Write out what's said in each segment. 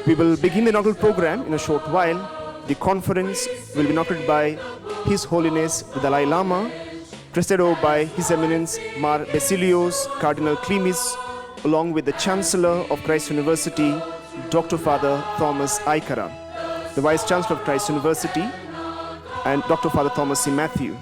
We will begin the inaugural program in a short while. The conference will be inaugurated by His Holiness the Dalai Lama, presided over by His Eminence Mar Basilios Cardinal Klimis, along with the Chancellor of Christ University, Dr. Father Thomas Aikara, the Vice Chancellor of Christ University, and Dr. Father Thomas C. Matthew.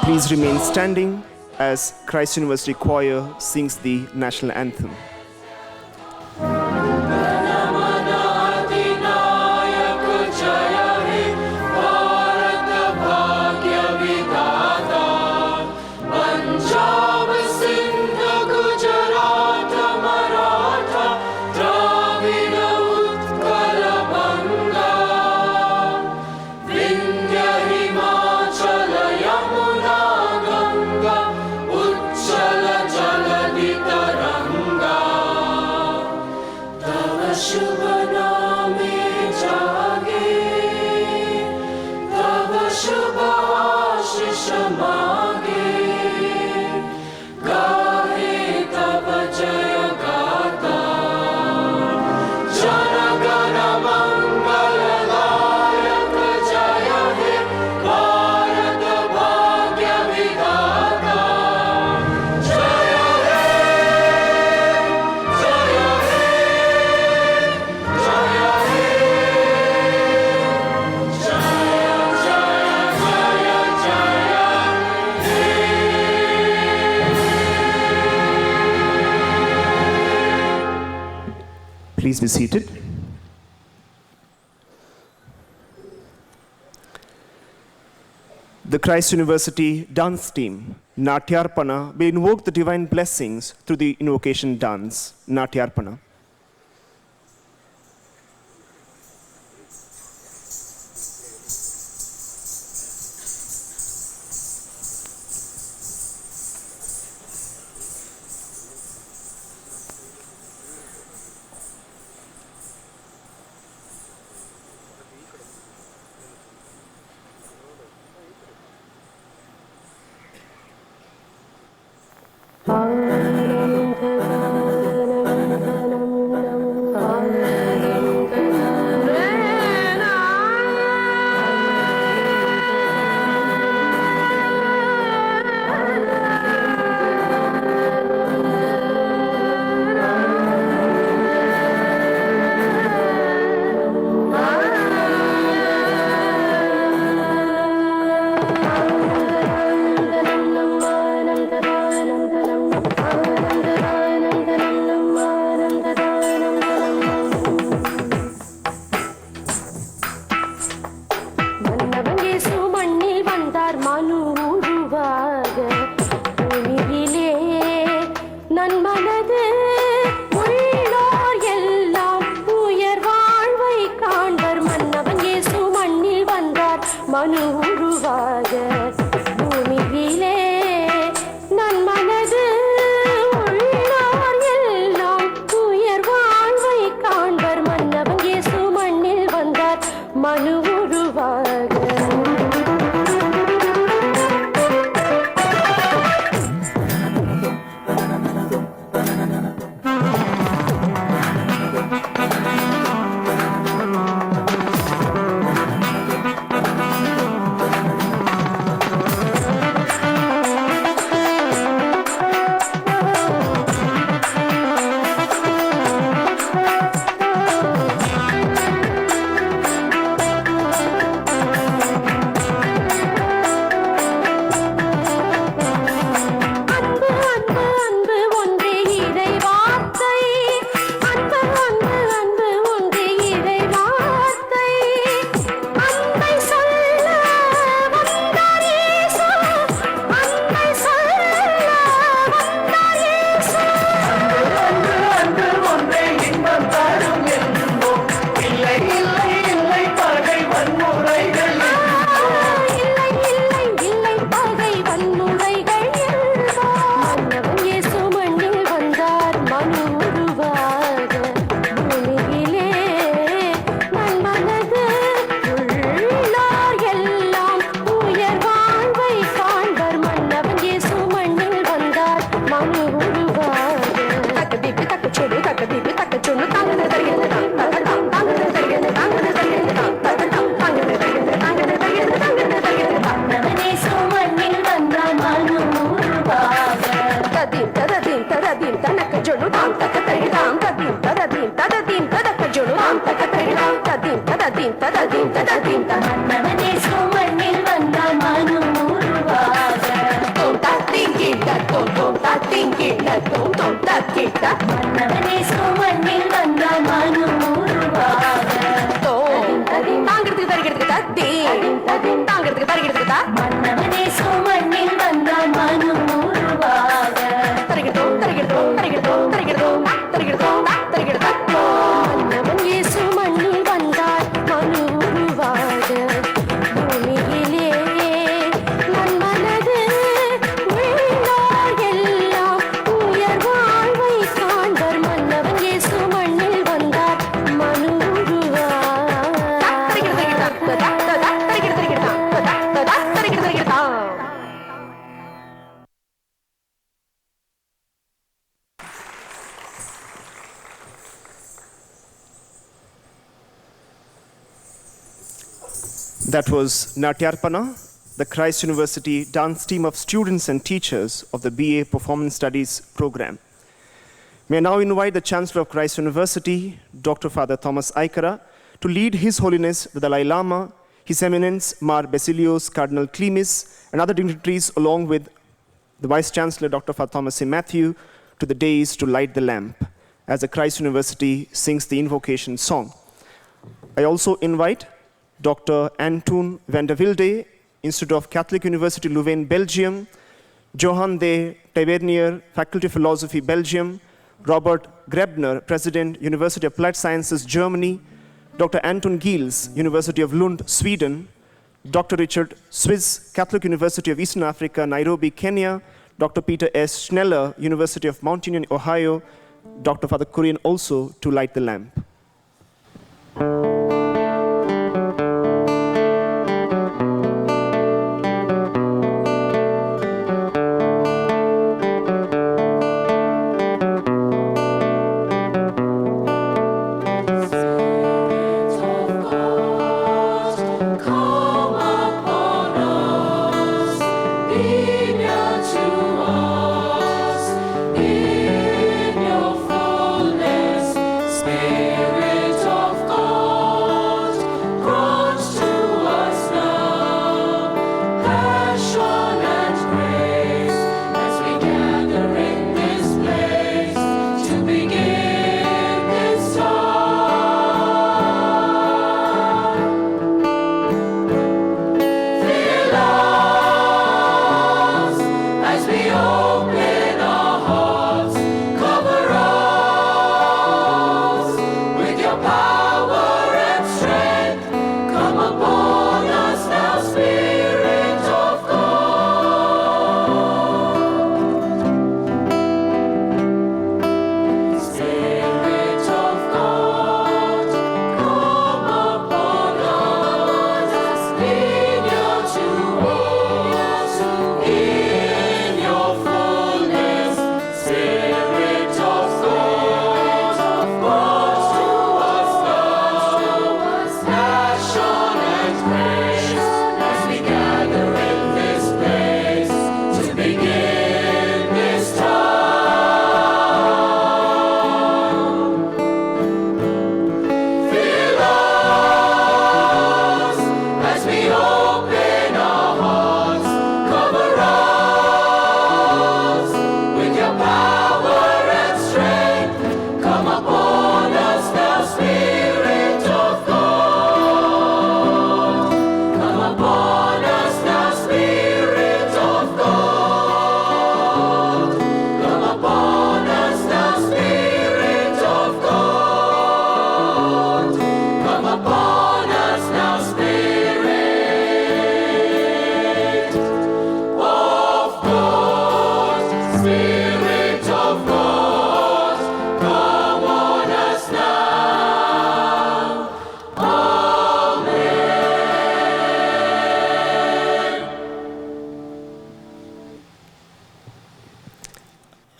Please remain standing as Christ University Choir sings the national anthem. Please be seated. The Christ University dance team, Natyarpana, will invoke the divine blessings through the invocation dance, Natyarpana. That was Natyarpana, the Christ University dance team of students and teachers of the BA Performance Studies program. May I now invite the Chancellor of Christ University, Dr. Father Thomas Aikara, to lead His Holiness the Dalai Lama, His Eminence Mar Basilios Cardinal Clemis, and other dignitaries, along with the Vice Chancellor, Dr. Father Thomas A. Matthew, to the dais to light the lamp, as the Christ University sings the invocation song. I also invite Dr. Antoon van der Wilde, Institute of Catholic University Leuven, Belgium, Johan de Tavernier, Faculty of Philosophy, Belgium, Robert Grebner, President, University of Applied Sciences, Germany, Dr. Anton Giels, University of Lund, Sweden, Dr. Richard Swiss, Catholic University of Eastern Africa, Nairobi, Kenya, Dr. Peter S. Schneller, University of Mount Union, Ohio, Dr. Father Kurian also to light the lamp.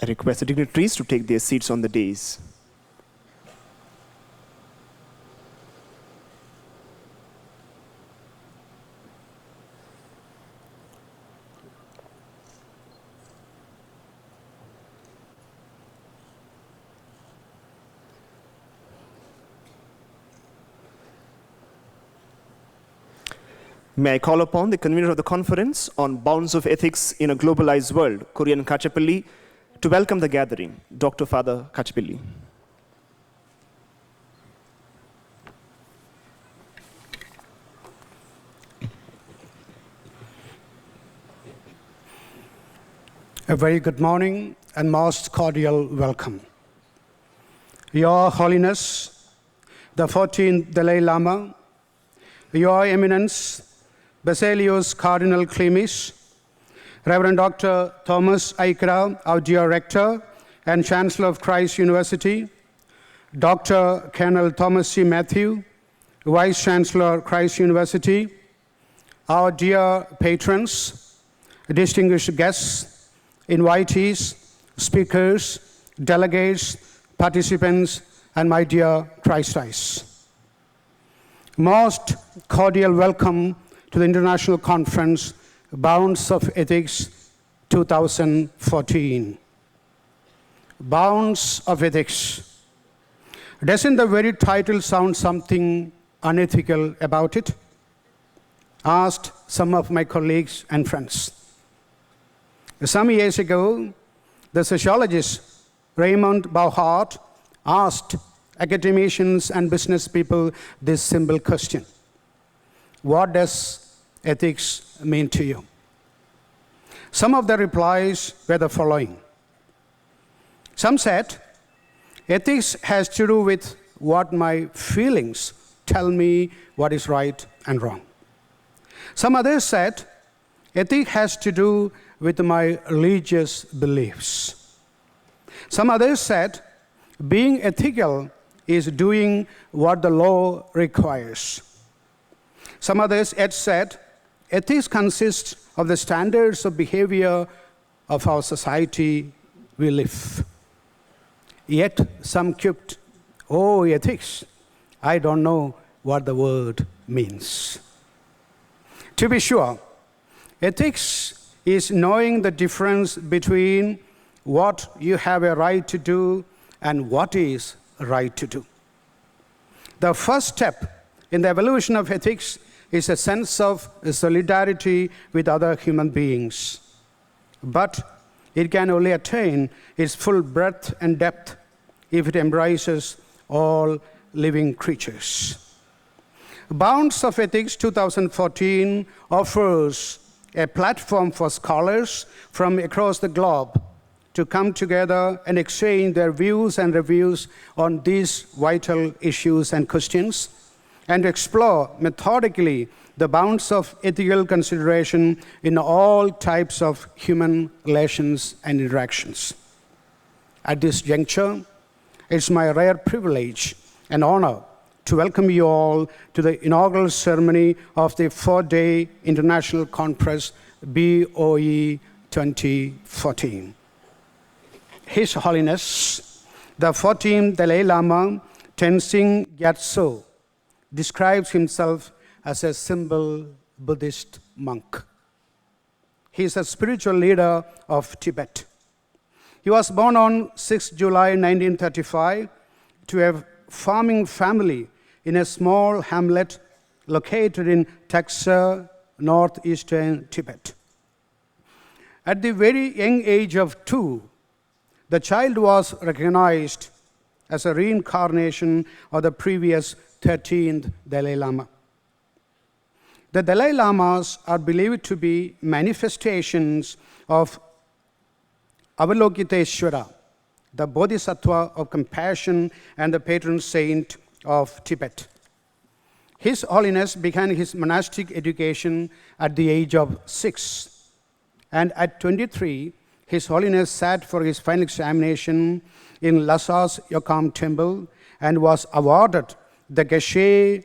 I request the dignitaries to take their seats on the dais. May I call upon the convener of the conference on bounds of ethics in a globalized world, Korean Kachapalli, to welcome the gathering, Dr. Father Kachapalli. A very good morning and most cordial welcome. Your Holiness, the 14th Dalai Lama, Your Eminence, Basilius Cardinal Clemis, Reverend Dr. Thomas Aikra, our dear Rector and Chancellor of Christ University, Dr. Colonel Thomas C. Matthew, Vice Chancellor, Christ University, our dear patrons, distinguished guests, invitees, speakers, delegates, participants, and my dear Christites. Most cordial welcome to the International Conference, Bounds of Ethics 2014. Bounds of Ethics. Doesn't the very title sound something unethical about it? Asked some of my colleagues and friends. Some years ago, the sociologist Raymond Bauhart asked academicians and business people this simple question: what does ethics mean to you? Some of the replies were the following. Some said, ethics has to do with what my feelings tell me what is right and wrong. Some others said, ethics has to do with my religious beliefs. Some others said, being ethical is doing what the law requires. Some others had said, ethics consists of the standards of behavior of our society we live. Yet some quipped, oh, ethics, I don't know what the word means. To be sure, ethics is knowing the difference between what you have a right to do and what is right to do. The first step in the evolution of ethics is a sense of solidarity with other human beings. But it can only attain its full breadth and depth if it embraces all living creatures. Bounds of Ethics 2014 offers a platform for scholars from across the globe to come together and exchange their views and reviews on these vital issues and questions, and explore methodically the bounds of ethical consideration in all types of human relations and interactions. At this juncture, it's my rare privilege and honor to welcome you all to the inaugural ceremony of the 4-day International Conference BOE 2014. His Holiness, the 14th Dalai Lama, Tenzin Gyatso, describes himself as a simple Buddhist monk. He is a spiritual leader of Tibet. He was born on 6 July 1935 to a farming family in a small hamlet located in Taksar, northeastern Tibet. At the very young age of 2, the child was recognized as a reincarnation of the previous 13th Dalai Lama. The Dalai Lamas are believed to be manifestations of Avalokiteshvara, the Bodhisattva of compassion and the patron saint of Tibet. His Holiness began his monastic education at the age of 6, and at 23, His Holiness sat for his final examination in Lhasa's Yokam temple and was awarded the Geshe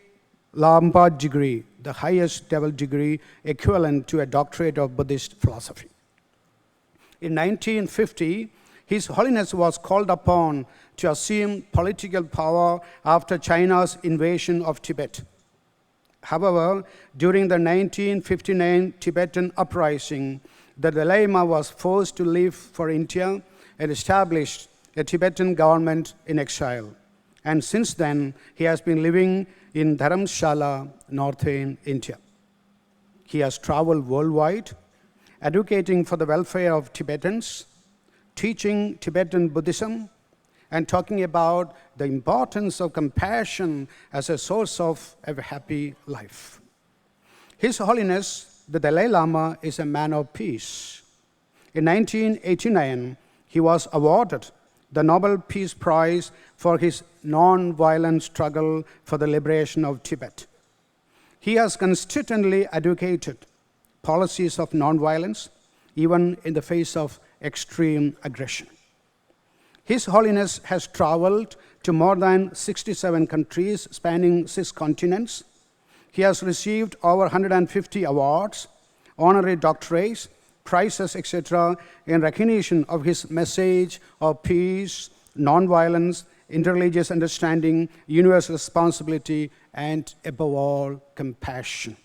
Lamba degree, the highest level degree equivalent to a doctorate of Buddhist philosophy. In 1950, His Holiness was called upon to assume political power after China's invasion of Tibet. However, during the 1959 Tibetan uprising, the Dalai Lama was forced to leave for India and established a Tibetan government in exile. And since then, he has been living in Dharamshala, northern India. He has traveled worldwide, advocating for the welfare of Tibetans, teaching Tibetan Buddhism, and talking about the importance of compassion as a source of a happy life. His Holiness, the Dalai Lama, is a man of peace. In 1989, he was awarded the Nobel Peace Prize for his non-violent struggle for the liberation of Tibet. He has consistently advocated policies of non-violence, even in the face of extreme aggression. His Holiness has traveled to more than 67 countries spanning 6 continents. He has received over 150 awards, honorary doctorates, prizes, etc., in recognition of his message of peace, non-violence, interreligious understanding, universal responsibility, and above all, compassion.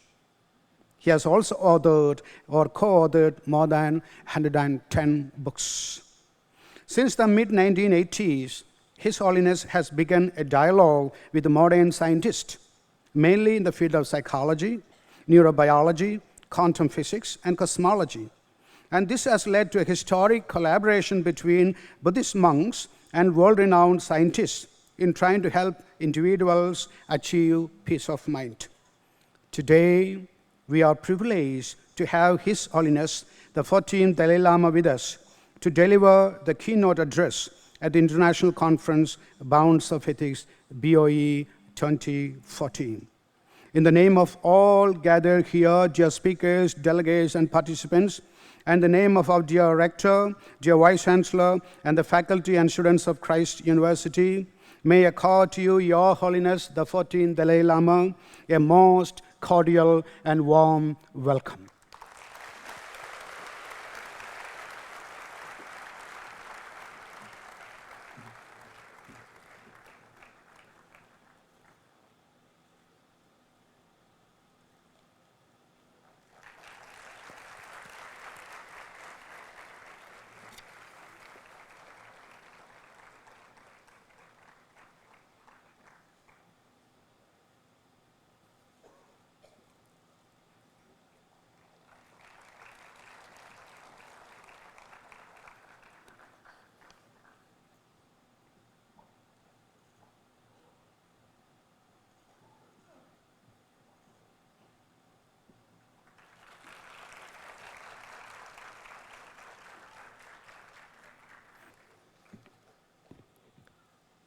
He has also authored or co-authored more than 110 books. Since the mid-1980s, His Holiness has begun a dialogue with modern scientists, mainly in the field of psychology, neurobiology, quantum physics, and cosmology. And this has led to a historic collaboration between Buddhist monks and world-renowned scientists in trying to help individuals achieve peace of mind. Today, we are privileged to have His Holiness, the 14th Dalai Lama, with us to deliver the keynote address at the International Conference, Bounds of Ethics, BOE 2014. In the name of all gathered here, dear speakers, delegates, and participants, and the name of our dear Rector, dear Vice Chancellor, and the faculty and students of Christ University, may I call to you, Your Holiness, the 14th Dalai Lama, a most cordial and warm welcome.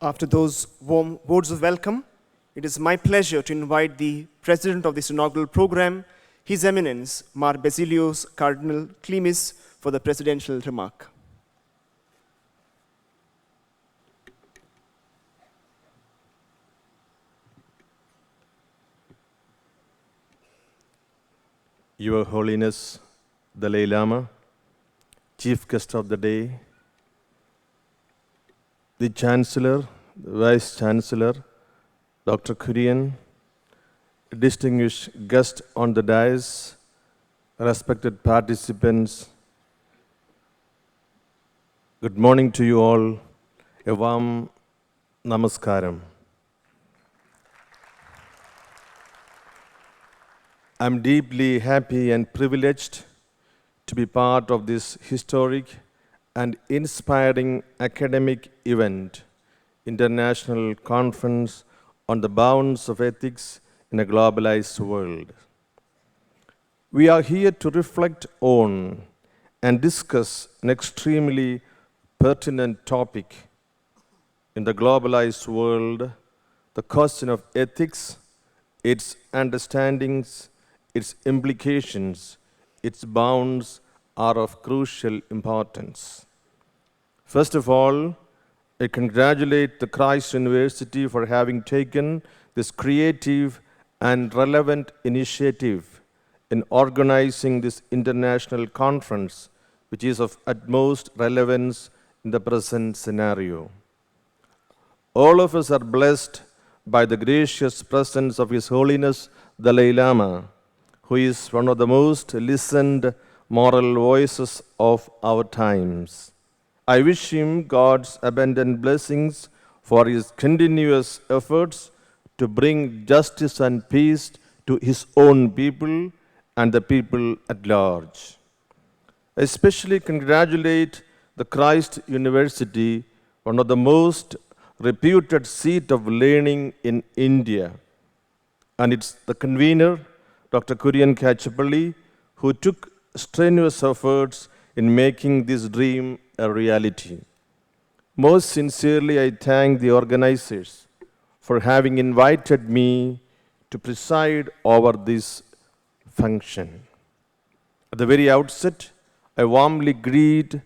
After those warm words of welcome, it is my pleasure to invite the President of this inaugural program, His Eminence, Mar Basilios Cardinal Klimis, for the presidential remark. Your Holiness, Dalai Lama, Chief Guest of the Day, the Chancellor, the Vice Chancellor, Dr. Kurian, distinguished guest on the dais, respected participants, good morning to you all, a warm namaskaram. I'm deeply happy and privileged to be part of this historic and inspiring academic event, International Conference on the Bounds of Ethics in a Globalized World. We are here to reflect on and discuss an extremely pertinent topic. In the globalized world, the question of ethics, its understandings, its implications, its bounds are of crucial importance. First of all, I congratulate the Christ University for having taken this creative and relevant initiative in organizing this international conference, which is of utmost relevance in the present scenario. All of us are blessed by the gracious presence of His Holiness Dalai Lama, who is one of the most listened moral voices of our times. I wish him God's abundant blessings for his continuous efforts to bring justice and peace to his own people and the people at large. I especially congratulate the Christ University, one of the most reputed seat of learning in India, and it's the convener, Dr. Kurian Kachapalli, who took strenuous efforts in making this dream a reality. Most sincerely, I thank the organizers for having invited me to preside over this function. At the very outset, I warmly greet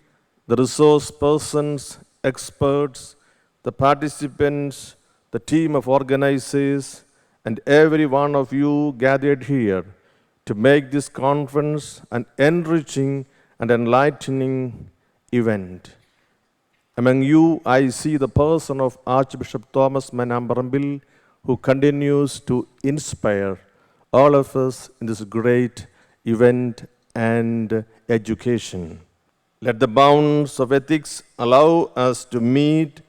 the resource persons, experts, the participants, the team of organizers, and every one of you gathered here to make this conference an enriching and enlightening event. Among you, I see the person of Archbishop Thomas Manambarambil, who continues to inspire all of us in this great event and education. Let the bounds of ethics allow us to meet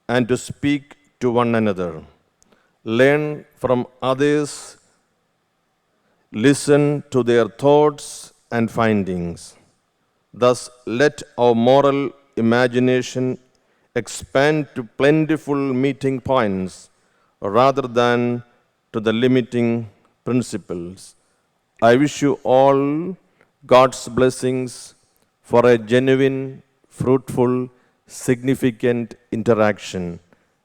and to speak to one another, learn from others, listen to their thoughts and findings. Thus, let our moral imagination expand to plentiful meeting points rather than to the limiting principles. I wish you all God's blessings for a genuine, fruitful, significant interaction.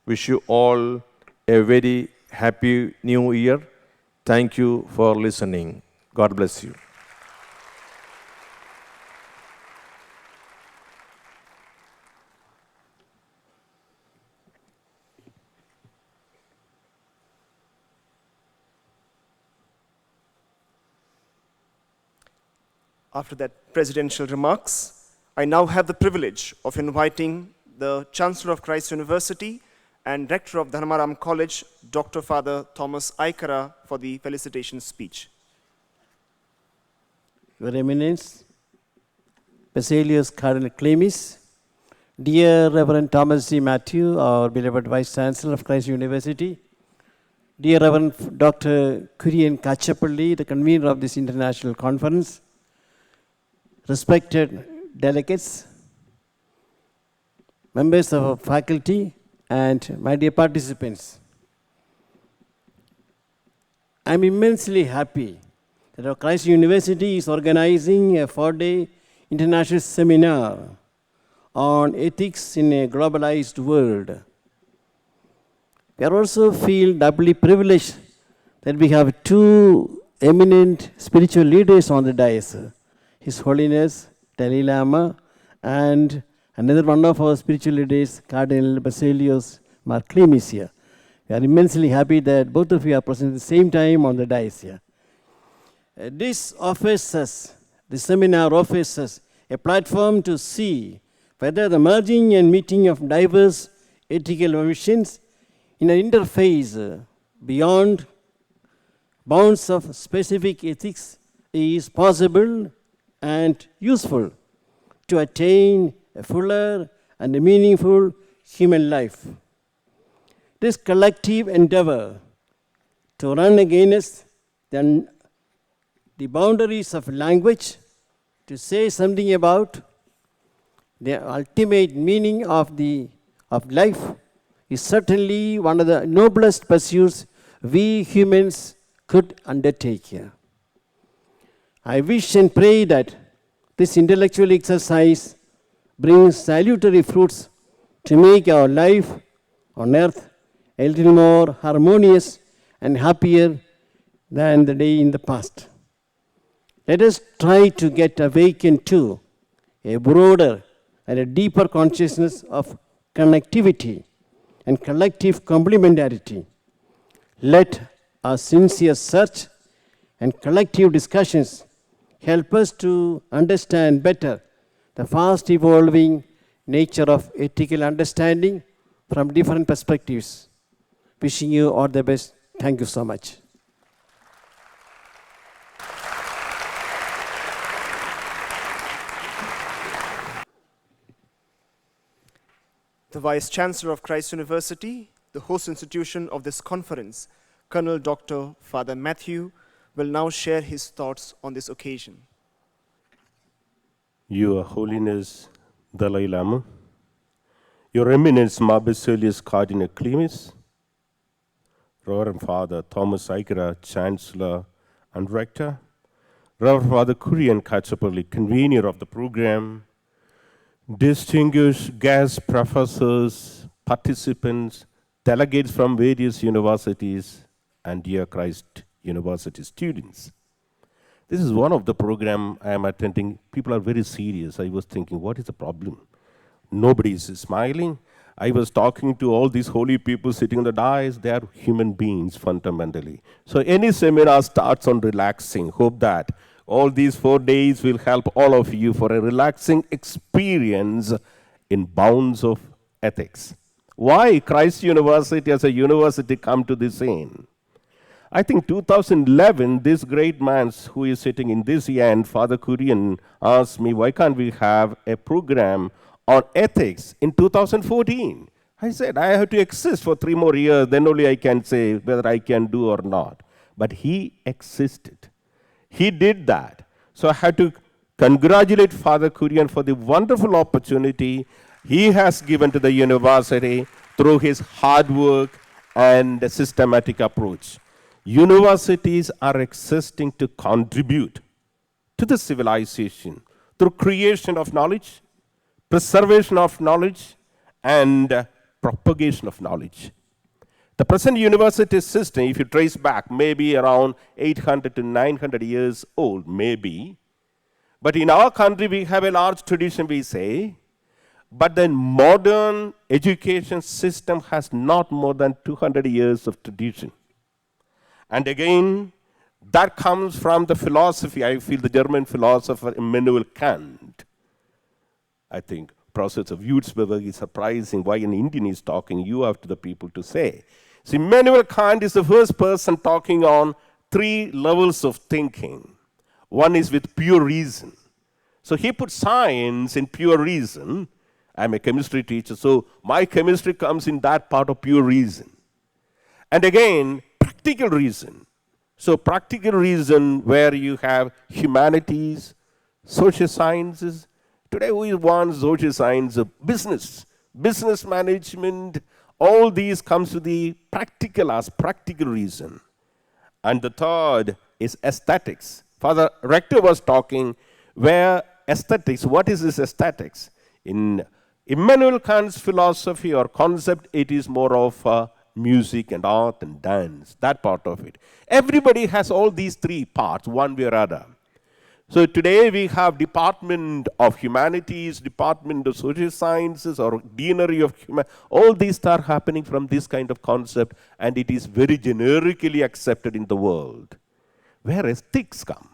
Wish you all a very happy new year. Thank you for listening. God bless you. After that presidential remarks, I now have the privilege of inviting the Chancellor of Christ University and Rector of Dharmaram College, Dr. Father Thomas Aikara, for the felicitation speech. Your Eminence, Basilius Cardinal Clemis, dear Reverend Thomas G. Matthew, our beloved Vice Chancellor of Christ University, dear Reverend Dr. Kurian Kachapalli, the convener of this international conference, respected delegates, members of our faculty, and my dear participants. I'm immensely happy that our Christ University is organizing a 4-day international seminar on ethics in a globalized world. We also feel doubly privileged that we have two eminent spiritual leaders on the dais, His Holiness Dalai Lama and another one of our spiritual leaders, Cardinal Basilius Clemis here. We are immensely happy that both of you are present at the same time on the dais here. This seminar offers us a platform to see whether the merging and meeting of diverse ethical visions in an interface beyond bounds of specific ethics is possible and useful to attain a fuller and a meaningful human life. This collective endeavor to run against the boundaries of language, to say something about the ultimate meaning of life, is certainly one of the noblest pursuits we humans could undertake here. I wish and pray that this intellectual exercise brings salutary fruits to make our life on earth a little more harmonious and happier than the day in the past. Let us try to get awakened to a broader and a deeper consciousness of connectivity and collective complementarity. Let our sincere search and collective discussions help us to understand better the fast evolving nature of ethical understanding from different perspectives. Wishing you all the best. Thank you so much. The Vice Chancellor of Christ University, the host institution of this conference, Colonel Dr. Father Matthew, will now share his thoughts on this occasion. Your Holiness Dalai Lama, Your Eminence Mar Basilius Cardinal Clemis, Reverend Father Thomas Aikara, Chancellor and Rector, Reverend Father Kurian Katsapalli, convener of the program, distinguished guest professors, participants, delegates from various universities, and dear Christ University students. This is one of the program I am attending. People are very serious. I was thinking, what is the problem? Nobody is smiling. I was talking to all these holy people sitting on the dais. They are human beings fundamentally. So any seminar starts on relaxing. Hope that all these 4 days will help all of you for a relaxing experience in bounds of ethics. Why Christ University as a university come to this end? I think 2011, this great man who is sitting in this end, Father Kurian, asked me, why can't we have a program on ethics in 2014? I said, I have to exist for 3 more years, then only I can say whether I can do or not. But he existed. He did that. So I had to congratulate Father Kurian for the wonderful opportunity he has given to the university through his hard work and systematic approach. Universities are existing to contribute to the civilization through creation of knowledge, preservation of knowledge, and propagation of knowledge. The present university system, if you trace back, may be around 800 to 900 years old, maybe. But in our country, we have a large tradition, we say. But the modern education system has not more than 200 years of tradition. And again, that comes from the philosophy, I feel the German philosopher Immanuel Kant. I think process of Würzburg is surprising why an Indian is talking, you have to the people to say. See, Immanuel Kant is the first person talking on 3 levels of thinking. One is with pure reason. So he put science in pure reason. I'm a chemistry teacher, so my chemistry comes in that part of pure reason. And again, practical reason. So practical reason where you have humanities, social sciences. Today we want social science, business management, all these comes to the practical as practical reason. And the third is aesthetics. Father Rector was talking where aesthetics, what is this aesthetics? In Immanuel Kant's philosophy or concept, it is more of music and art and dance, that part of it. Everybody has all these 3 parts, one way or other. So today we have Department of Humanities, Department of Social Sciences, or Deanery of all these are happening from this kind of concept, and it is very generically accepted in the world. Where ethics come?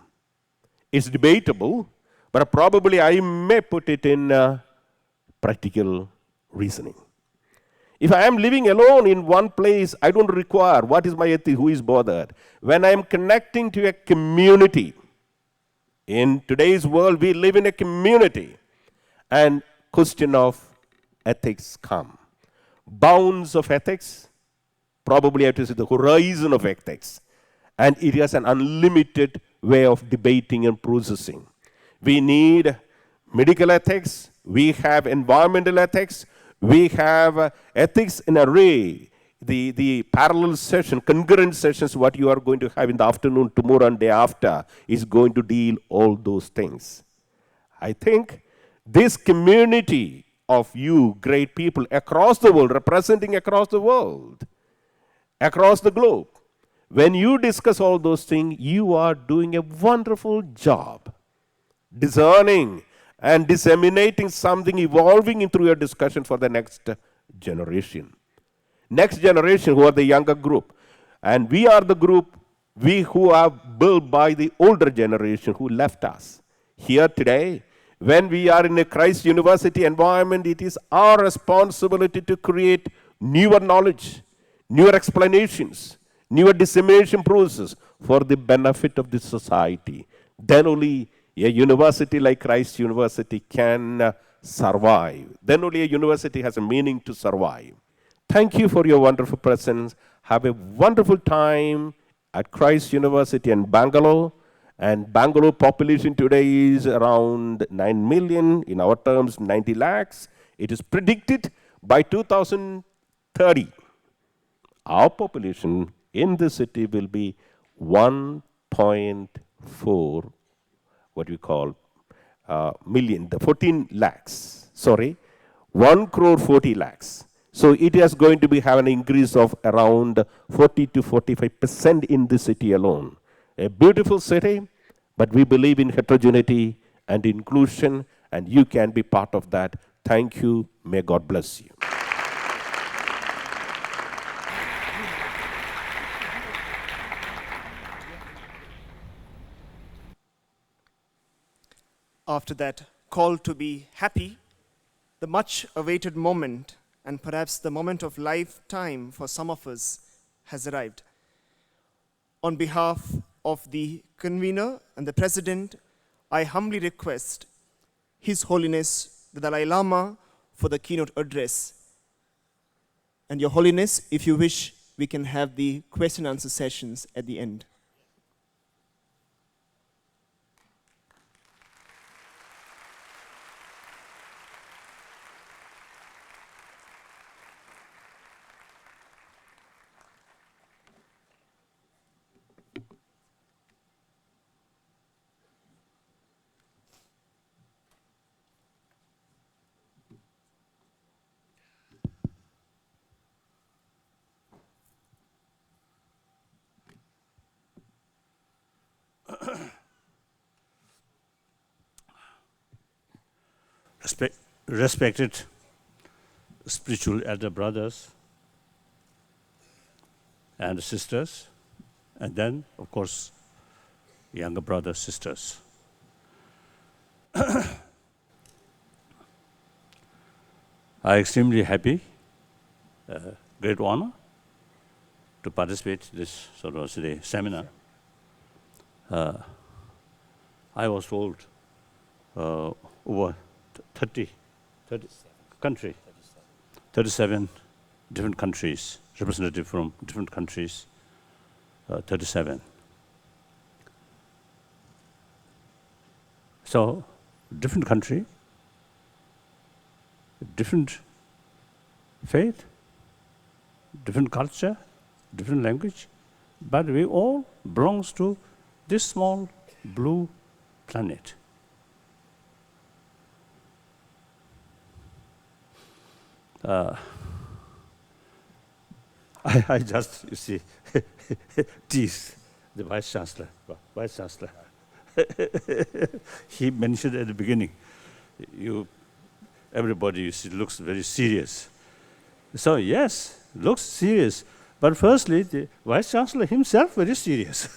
It's debatable, but probably I may put it in practical reasoning. If I am living alone in one place, I don't require, what is my ethics, who is bothered? When I am connecting to a community, in today's world, we live in a community, and question of ethics come. Bounds of ethics, probably I have to say the horizon of ethics, and it has an unlimited way of debating and processing. We need medical ethics, we have environmental ethics, we have ethics in array. The parallel session, concurrent sessions, what you are going to have in the afternoon, tomorrow and day after, is going to deal all those things. I think this community of you great people across the world, representing across the world, across the globe, when you discuss all those things, you are doing a wonderful job discerning and disseminating something, evolving through your discussion for the next generation. Next generation, who are the younger group. And we are the group, we who are built by the older generation who left us. Here today, when we are in a Christ University environment, it is our responsibility to create newer knowledge, newer explanations, newer dissemination process for the benefit of the society. Then only a university like Christ University can survive. Then only a university has a meaning to survive. Thank you for your wonderful presence. Have a wonderful time at Christ University in Bangalore. And Bangalore population today is around 9 million, in our terms 90 lakhs. It is predicted by 2030, our population in the city will be 1.4, what we call million, the 14 lakhs, sorry, 1 crore 40 lakhs. So it is going to be have an increase of around 40 to 45% in the city alone. A beautiful city, but we believe in heterogeneity and inclusion, and you can be part of that. Thank you. May God bless you. After that call to be happy, the much awaited moment, and perhaps the moment of lifetime for some of us, has arrived. On behalf of the convener and the president, I humbly request His Holiness the Dalai Lama for the keynote address. And Your Holiness, if you wish, we can have the question and answer sessions at the end. Respected spiritual elder brothers and sisters, and then, of course, younger brothers, sisters. I'm extremely happy, great honor to participate in this sort of today seminar. I was told over 37 different countries, representative from different countries, 37. So, different country, different faith, different culture, different language, but we all belongs to this small blue planet. I just, you see, tease the Vice Chancellor. Vice Chancellor. He mentioned at the beginning, everybody, you see, looks very serious. So yes, looks serious. But firstly, the Vice Chancellor himself very serious.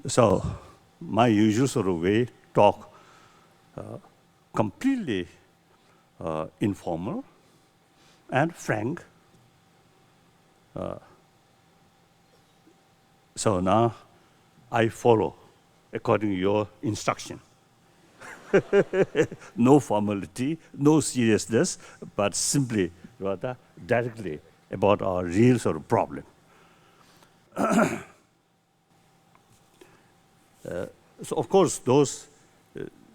So, my usual sort of way, talk, completely informal and frank. So now I follow according to your instruction. No formality, no seriousness, but simply, rather directly about our real sort of problem. So of course, those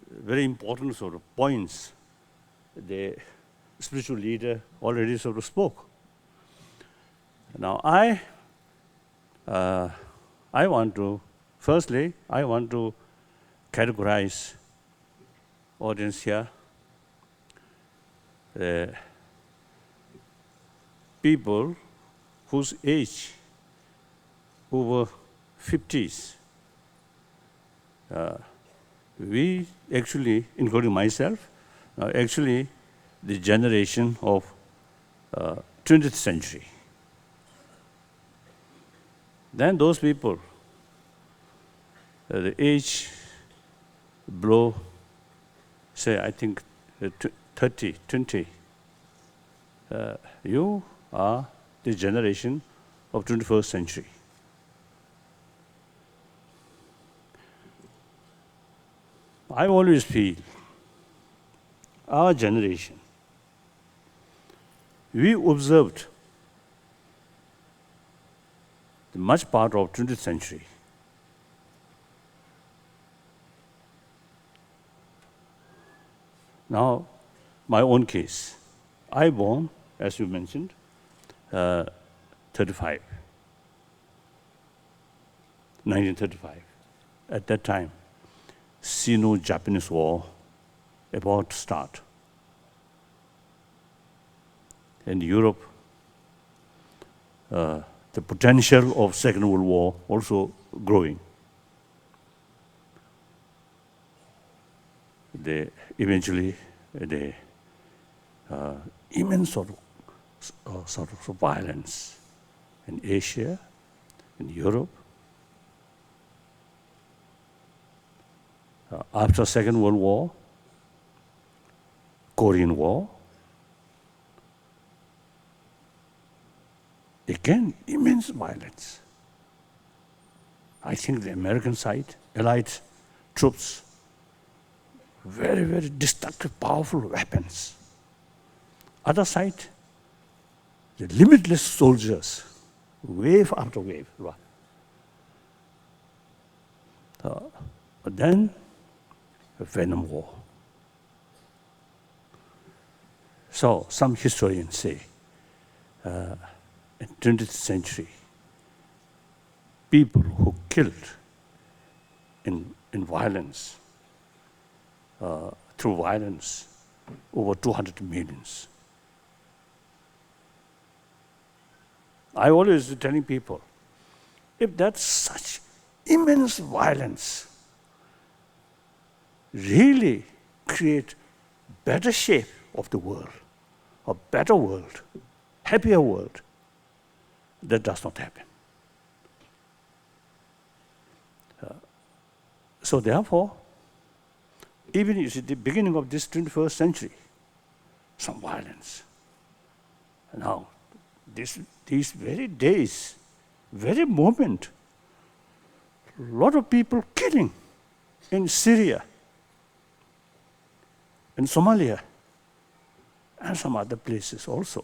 very important sort of points, the spiritual leader already sort of spoke. Now I want to, firstly, I want to categorize audience here, people whose age over 50s. We actually, including myself, actually the generation of 20th century. Then those people, the age below, say, I think 30, 20, you are the generation of 21st century. I always feel our generation, we observed the much part of 20th century. Now, my own case. I born, as you mentioned, 1935. At that time, Sino-Japanese War about to start. In Europe, the potential of Second World War also growing. Eventually, the immense sort of violence in Asia, in Europe. After Second World War, Korean War, again, immense violence. I think the American side, Allied troops, very, very destructive, powerful weapons. Other side, the limitless soldiers, wave after wave. But then, a Vietnam War. So, some historians say, in 20th century, people who killed in violence, through violence, over 200 millions. I always telling people, if that's such immense violence really create better shape of the world, a better world, happier world, that does not happen. So therefore, even you see the beginning of this 21st century, some violence. Now, these very days, very moment, a lot of people killing in Syria, in Somalia, and some other places also.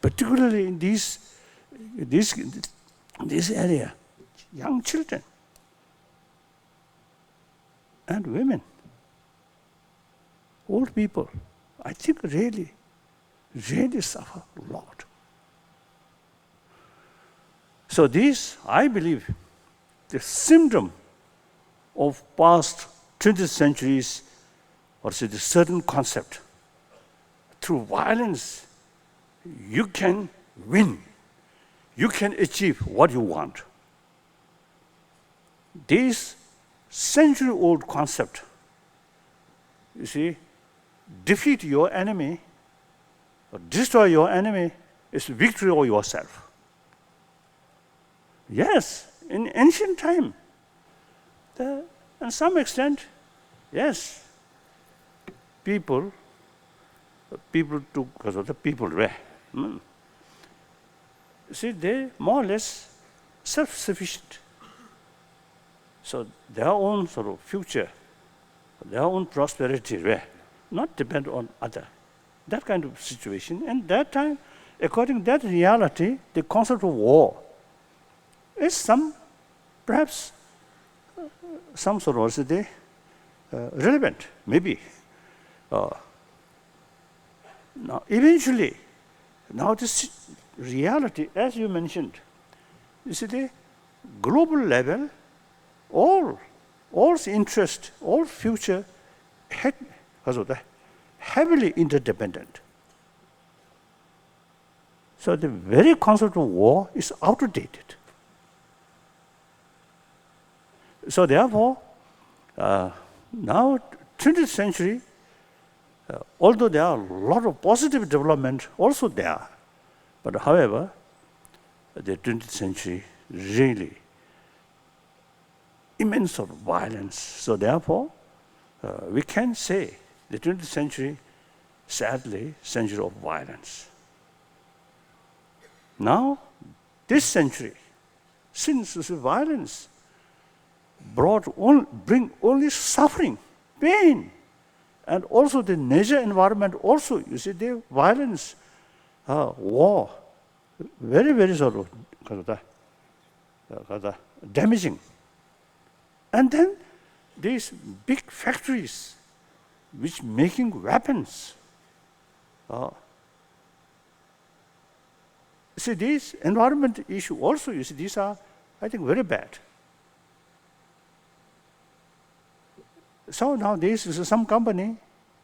Particularly in this area, young children and women, old people, I think really suffer a lot. So this, I believe, the symptom of past 20th centuries, or say the certain concept. Through violence, you can win. You can achieve what you want. This century-old concept, you see, defeat your enemy or destroy your enemy is victory over yourself. Yes, in ancient time, to some extent, yes, people took, because of the people were. See, they more or less self-sufficient. So their own sort of future, their own prosperity were not depend on other. That kind of situation. And that time, according to that reality, the concept of war is perhaps some sort of also relevant, maybe. Now, eventually, now this reality, as you mentioned, you see the global level, all interest, all future, heavily interdependent. So the very concept of war is outdated. So therefore, now 20th century, although there are a lot of positive development also there, but however, the 20th century really immense sort of violence. So therefore, we can say the 20th century, sadly, century of violence. Now, this century, since this violence bring only suffering, pain, and also the nature environment also, you see, the violence, war, very, very sort of damaging. And then these big factories which making weapons. See, these environment issue also, you see, these are, I think, very bad. So now this is some company,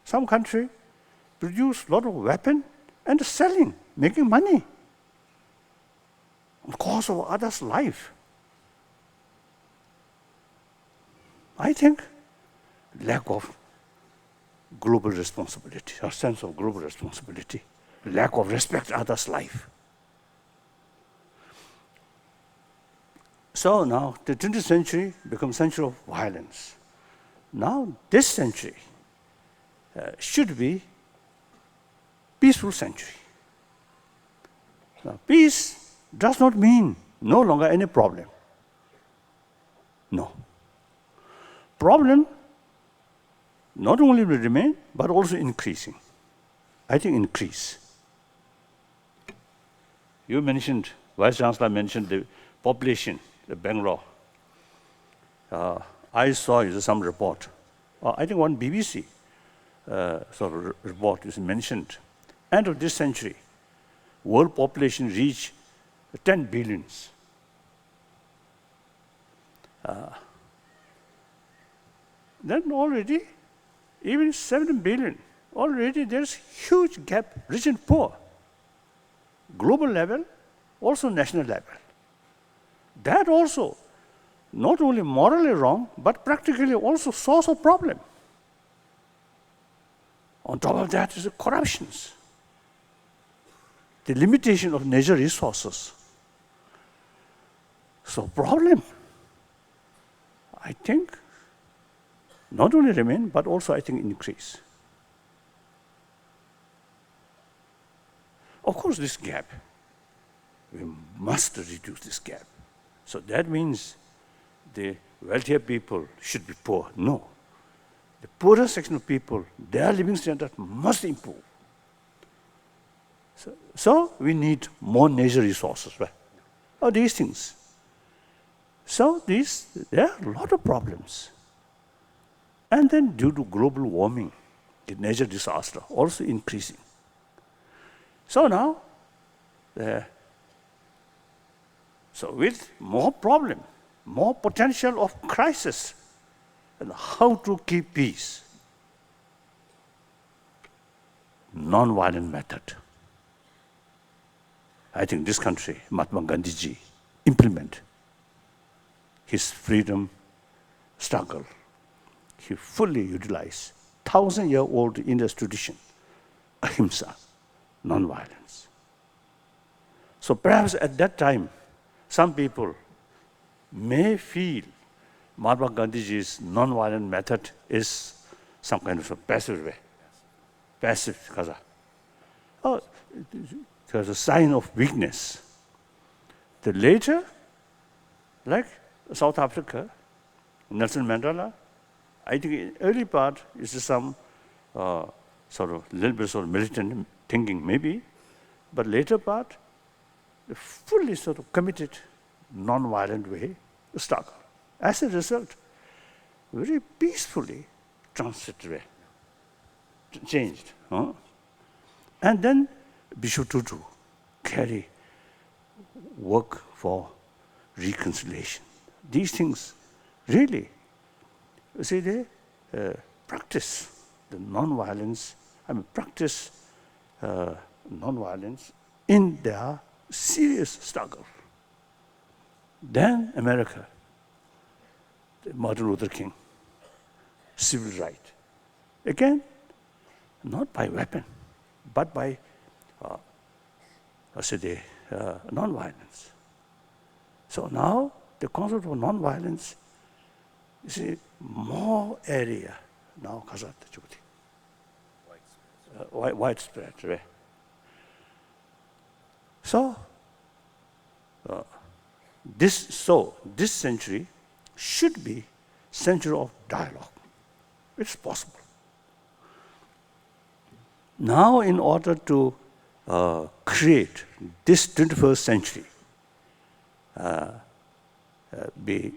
some country, produce a lot of weapon and selling, making money on cost of others' life. I think lack of global responsibility, a sense of global responsibility, lack of respect others' life. So now the 20th century becomes century of violence. Now this century should be peaceful century. Now, peace does not mean no longer any problem. No. Problem not only will remain, but also increasing. I think increase. You mentioned, Vice Chancellor mentioned the population, the Bangalore. I saw some report. I think one BBC sort of report is mentioned. End of this century, world population reach 10 billions. Then already, even 7 billion, already there's huge gap, rich and poor. Global level, also national level. That also, not only morally wrong, but practically also source of problem. On top of that is the corruptions, the limitation of natural resources. So problem, I think, not only remain, but also I think increase. Of course, this gap, we must reduce this gap. So that means the wealthier people should be poor. No. The poorer section of people, their living standard must improve. So we need more natural resources. Right? Or these things. So there are a lot of problems. And then due to global warming, the natural disaster also increasing. So now, so with more problem, more potential of crisis, and how to keep peace? Non-violent method. I think this country, Mahatma Gandhi ji, implement his freedom struggle. He fully utilized 1,000-year-old India's tradition, ahimsa, non-violence. So perhaps at that time, some people may feel Mahatma Gandhi's non-violent method is some kind of a passive way. Passive, because there's a sign of weakness. The later, like South Africa, Nelson Mandela, I think in early part is some sort of little bit sort of militant thinking maybe, but later part, the fully sort of committed non-violent way to struggle. As a result, very peacefully transited, changed. And then Bishop Tutu carry work for reconciliation. These things really, you see, they practice the non-violence, practice non-violence in their serious struggle. Then America, Martin Luther King, civil right. Again, not by weapon, but by, non-violence. So now the concept of non-violence, you see, more area now, widespread. Right? So this century should be century of dialogue. It's possible. Now, in order to create this 21st century, be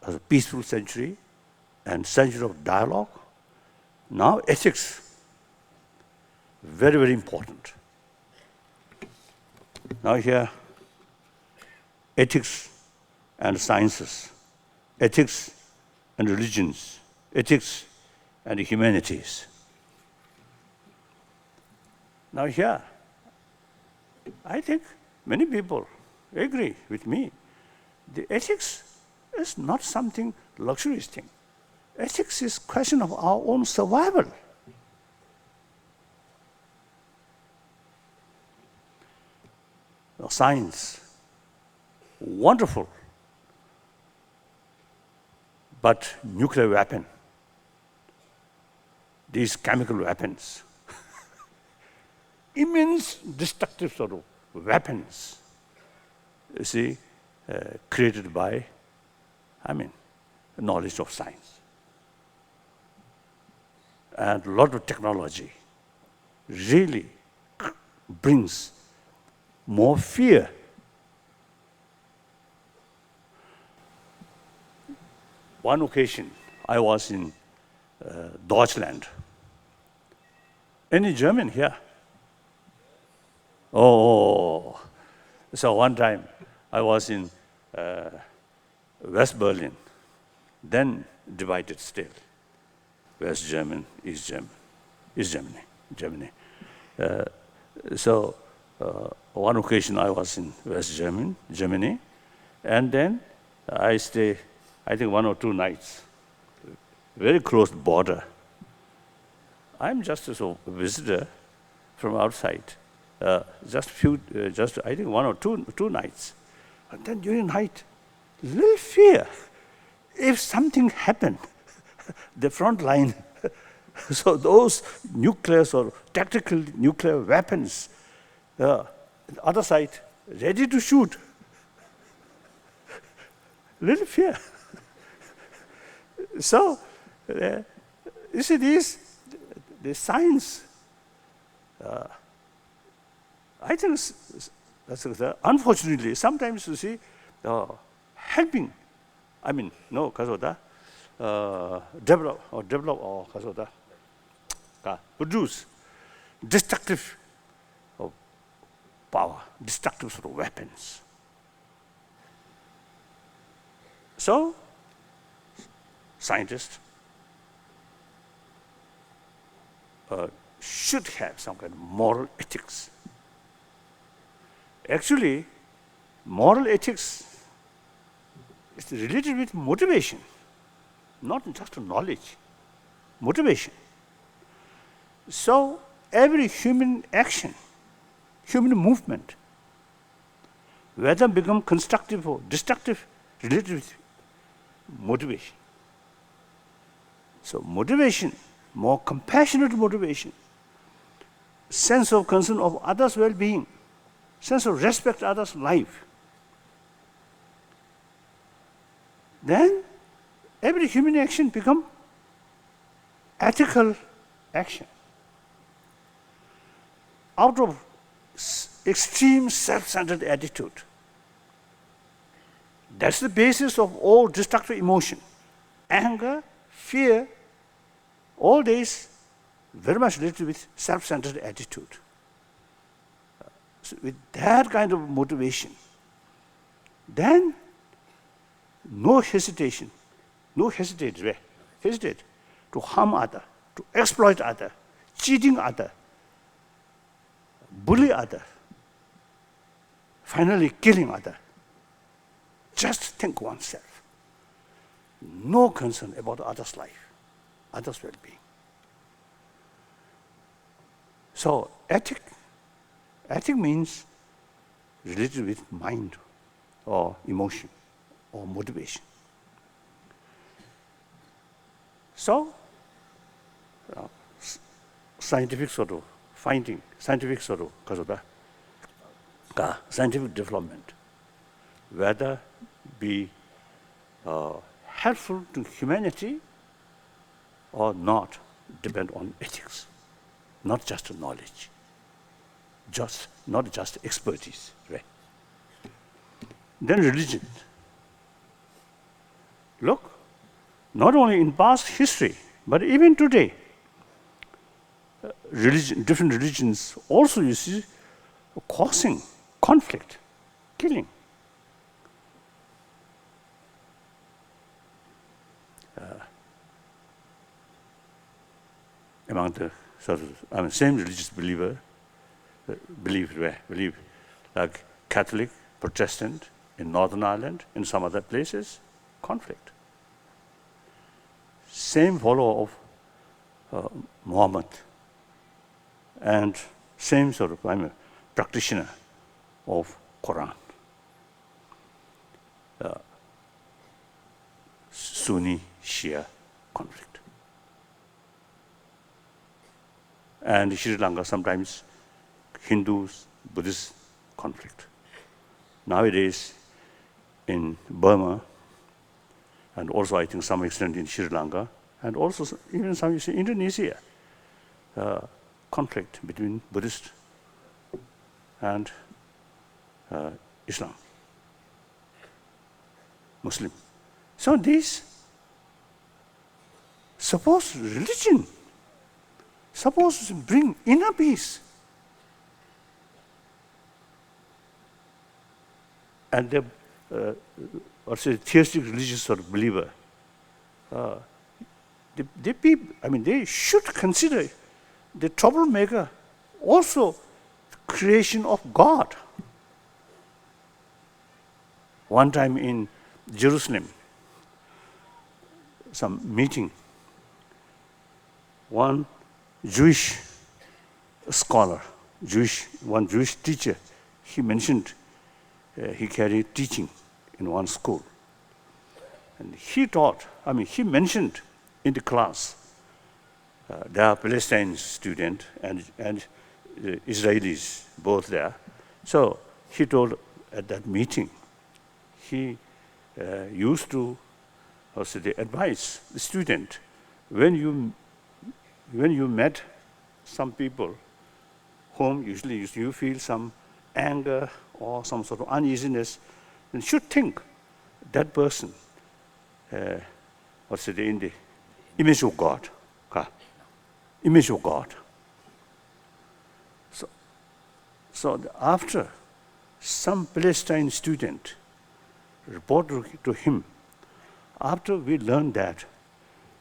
a peaceful century and century of dialogue, now ethics, very, very important. Now here, ethics and sciences, ethics and religions, ethics and humanities. Now here, I think many people agree with me. The ethics is not something luxurious thing. Ethics is question of our own survival. Now, science, wonderful, but nuclear weapon, these chemical weapons, immense destructive sort of weapons, you see, created by, knowledge of science. And a lot of technology really brings more fear. One occasion, I was in Deutschland. Any German here? Oh, so one time I was in West Berlin, then divided still. West German, East Germany. So one occasion I was in West Germany, and then I stay, I think 1 or 2 nights, very close border. I'm just a visitor from outside, I think 1 or 2 nights. And then during night, little fear. If something happened, the front line, so those nuclear or tactical nuclear weapons, the other side, ready to shoot. Little fear. So, you see, the science, I think, unfortunately, sometimes you see, helping, develop or produce destructive power, destructive sort of weapons. So, scientists should have some kind of moral ethics. Actually, moral ethics is related with motivation, not just knowledge, motivation. So, every human action, human movement, whether become constructive or destructive, related with motivation. So motivation, more compassionate motivation, sense of concern of others' well-being, sense of respect others' life. Then every human action become ethical action. Out of extreme self-centered attitude. That's the basis of all destructive emotion. Anger, fear, all these very much related with self-centered attitude. So with that kind of motivation, then no hesitate to harm other, to exploit other, cheating other, bully other, finally killing other. Just think oneself. No concern about others' life, others' well-being. So ethic means related with mind or emotion or motivation. So scientific sort of finding, scientific development, whether be helpful to humanity or not depend on ethics, not just knowledge, not just expertise, right? Then religion. Look, not only in past history, but even today, different religions also, you see, causing conflict, killing. Among the same religious believe like Catholic, Protestant in Northern Ireland, in some other places, conflict. Same follower of Muhammad, and same practitioner of Quran. Sunni Shia conflict. And Sri Lanka, sometimes Hindus, Buddhist conflict. Nowadays, in Burma, and also I think some extent in Sri Lanka, and also even some, you see, Indonesia, conflict between Buddhist and Islam, Muslim. So these, suppose religion, supposed to bring inner peace. And the theistic religious sort of believer, they should consider the troublemaker also creation of God. One time in Jerusalem, some meeting, one Jewish scholar, one Jewish teacher, he mentioned he carried teaching in one school. And he taught, he mentioned in the class, there are Palestinian students and Israelis, both there. So he told at that meeting, he used to advise the student, when you met some people whom usually you feel some anger or some sort of uneasiness, then should think that person, in the image of God. Image of God. So after some Palestinian student reported to him, after we learned that,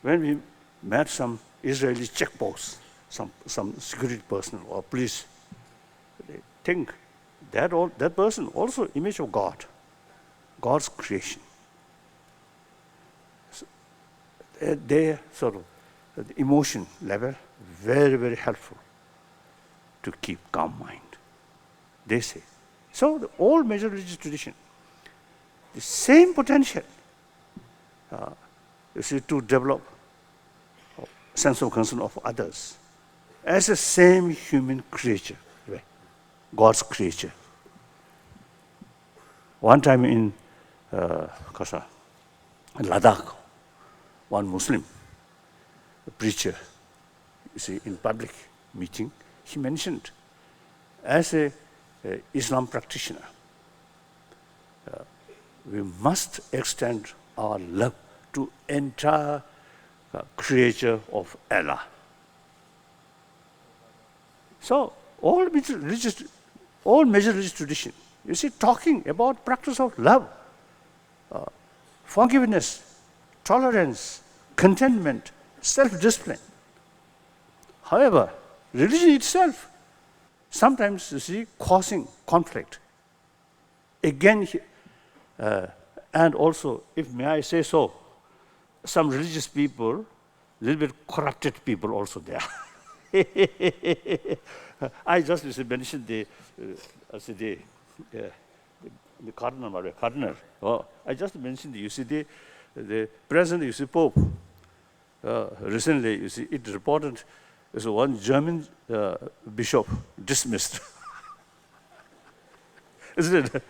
when we met some Israeli checkposts, some security personnel or police, they think that person also image of God, God's creation. So their sort of the emotion level very, very helpful to keep calm mind, they say. So the old major religious tradition, the same potential, to develop sense of concern of others as the same human creature, right? God's creature. One time in Ladakh, one Muslim preacher, in public meeting, he mentioned, as a Islam practitioner, we must extend our love to entire creature of Allah. So all major religious tradition, talking about practice of love, forgiveness, tolerance, contentment, self-discipline. However, religion itself, sometimes causing conflict. Again, and also, if may I say so, some religious people, a little bit corrupted people also there. I just mentioned the cardinal. Oh, I just mentioned, the present, Pope. Recently, it reported, one German bishop dismissed. Isn't it?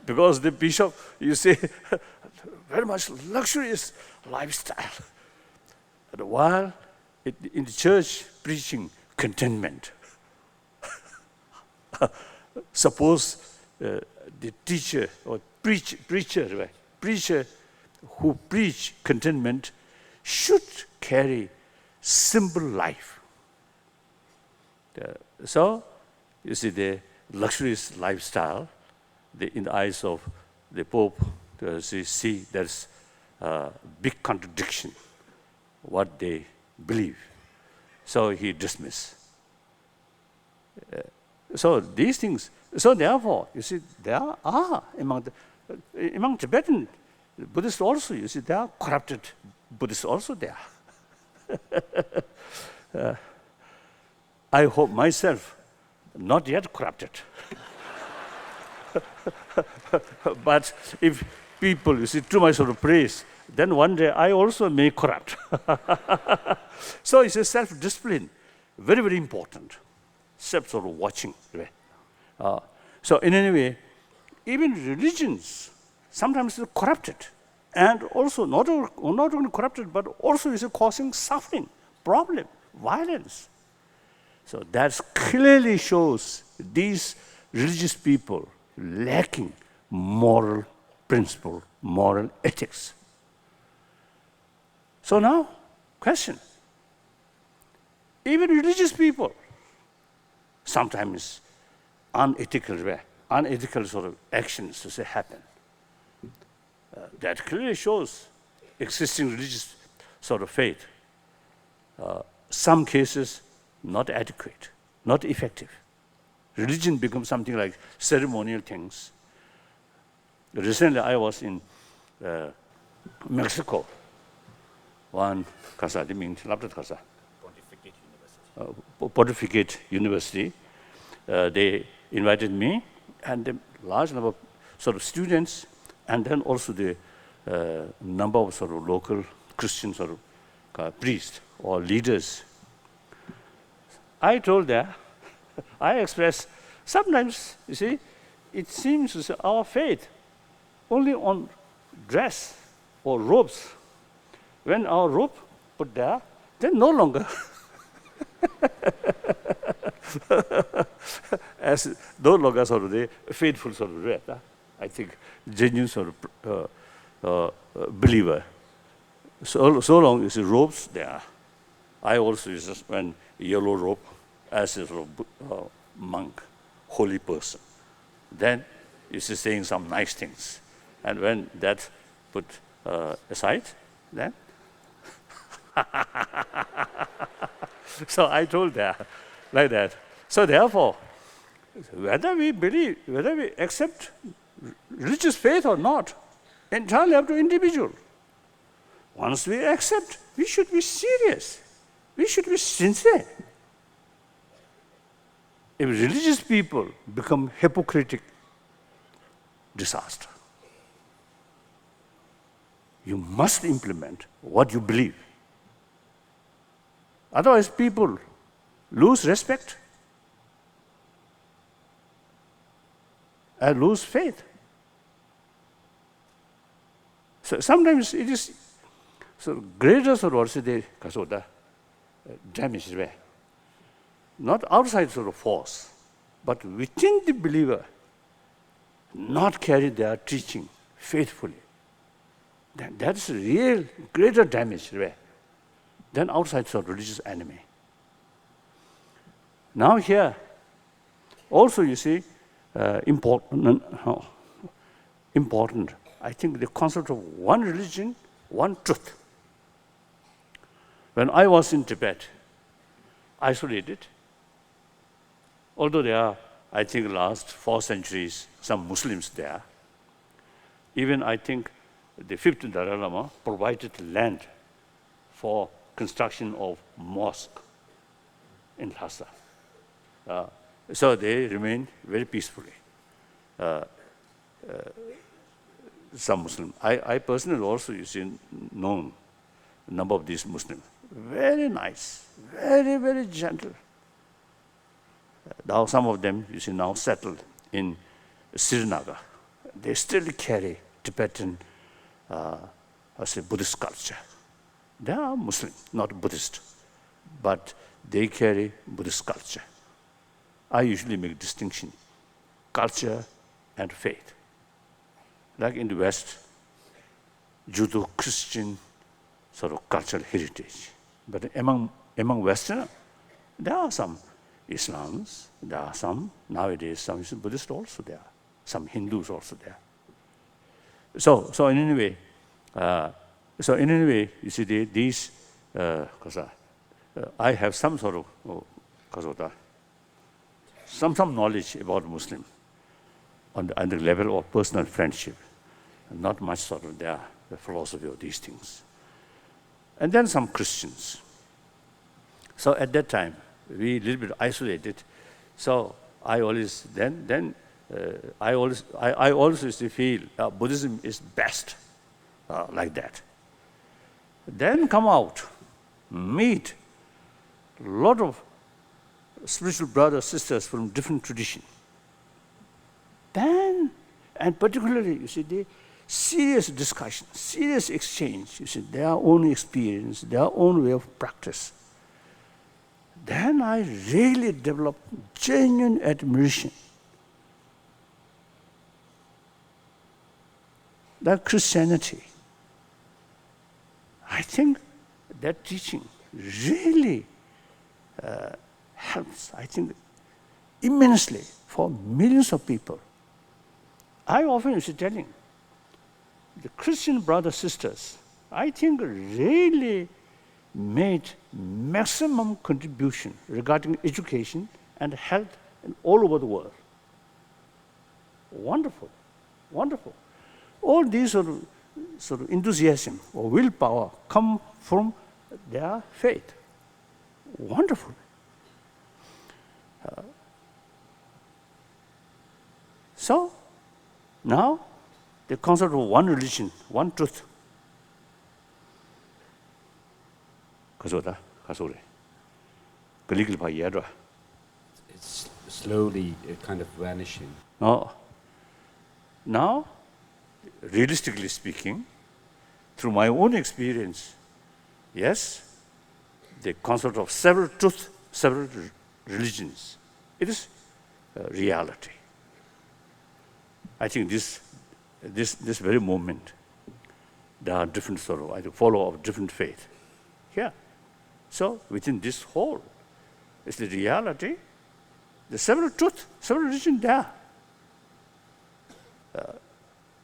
because the bishop, you see, very much luxurious lifestyle. And while in the church preaching contentment, suppose the teacher or preacher who preach contentment should carry simple life. So, you see, the luxurious lifestyle, in the eyes of the Pope, see there's a big contradiction, what they believe. So he dismissed. So these things, so therefore, you see, there are among Tibetan Buddhists also, you see, there are corrupted Buddhists also there. I hope myself not yet corrupted. But if people, you see, too much sort of praise, then one day I also may corrupt. So it's a self-discipline, very, very important. Self sort of watching. So in any way, even religions sometimes are corrupted, and also not only corrupted, but also is causing suffering, problem, violence. So that clearly shows these religious people lacking moral principle, moral ethics. So now, question. Even religious people, sometimes unethical sort of actions to say happen. That clearly shows existing religious sort of faith. Some cases not adequate, not effective. Religion becomes something like ceremonial things. Recently, I was in Mexico. One casa, the mean casa. Pontificate University. They invited me and a large number of sort of students, and then also the number of sort of local Christian sort of priests or leaders. I told them, I expressed, sometimes, you see, it seems our faith only on dress or robes. When our robe put there, then no longer. As no longer sort of the faithful sort of red. I think genuine sort of believer. So long as the robes there. I also use when yellow robe as a sort of monk, holy person. Then you see saying some nice things, and when that put aside, then. So I told that like that. So therefore, whether we believe, whether we accept religious faith or not, entirely up to individual. Once we accept, we should be serious. We should be sincere. If religious people become hypocritic, disaster. You must implement what you believe. Otherwise, people lose respect and lose faith. So sometimes it is greater sort of damage there. Not outside sort of force, but within the believer, not carry their teaching faithfully. Then that's real greater damage there than outside sort of religious enemy. Now here, also you see, important, I think the concept of one religion, one truth. When I was in Tibet, isolated, although there are, I think, last 4 centuries, some Muslims there, even I think the 5th Dalai Lama provided land for construction of mosque in Lhasa. So they remain very peacefully. Some Muslim. I personally also, you see, known a number of these Muslims. Very nice, very, very gentle. Now some of them, you see, now settled in Srinagar, they still carry Tibetan, Buddhist culture. They are Muslim, not Buddhist, but they carry Buddhist culture. I usually make distinction, culture and faith. Like in the West, Judeo-Christian sort of cultural heritage. But among Westerners, there are some Islams, there are some, nowadays, some Buddhists also there, some Hindus also there. So in any way, you see, these, because I have some sort of, some knowledge about Muslim on the level of personal friendship, and not much sort of the philosophy of these things. And then some Christians. So at that time, we a little bit isolated. So I always feel Buddhism is best, like that. Then come out, meet a lot of spiritual brothers, sisters from different traditions. Then, and particularly, you see, the serious discussion, serious exchange, you see, their own experience, their own way of practice. Then I really developed genuine admiration. That Christianity, I think that teaching really helps, I think, immensely for millions of people. I often used to telling the Christian brothers, sisters, I think really made maximum contribution regarding education and health all over the world. Wonderful, wonderful. All these sort of enthusiasm or willpower come from their faith. Wonderful. So now the concept of one religion, one truth. It's slowly kind of vanishing. Now, realistically speaking, through my own experience, yes, the concept of several truths, several religions, it is reality. I think this very moment, there are different sort of, I think, follow of different faith. Yeah. So within this whole, it's the reality, the several truth, several religion there.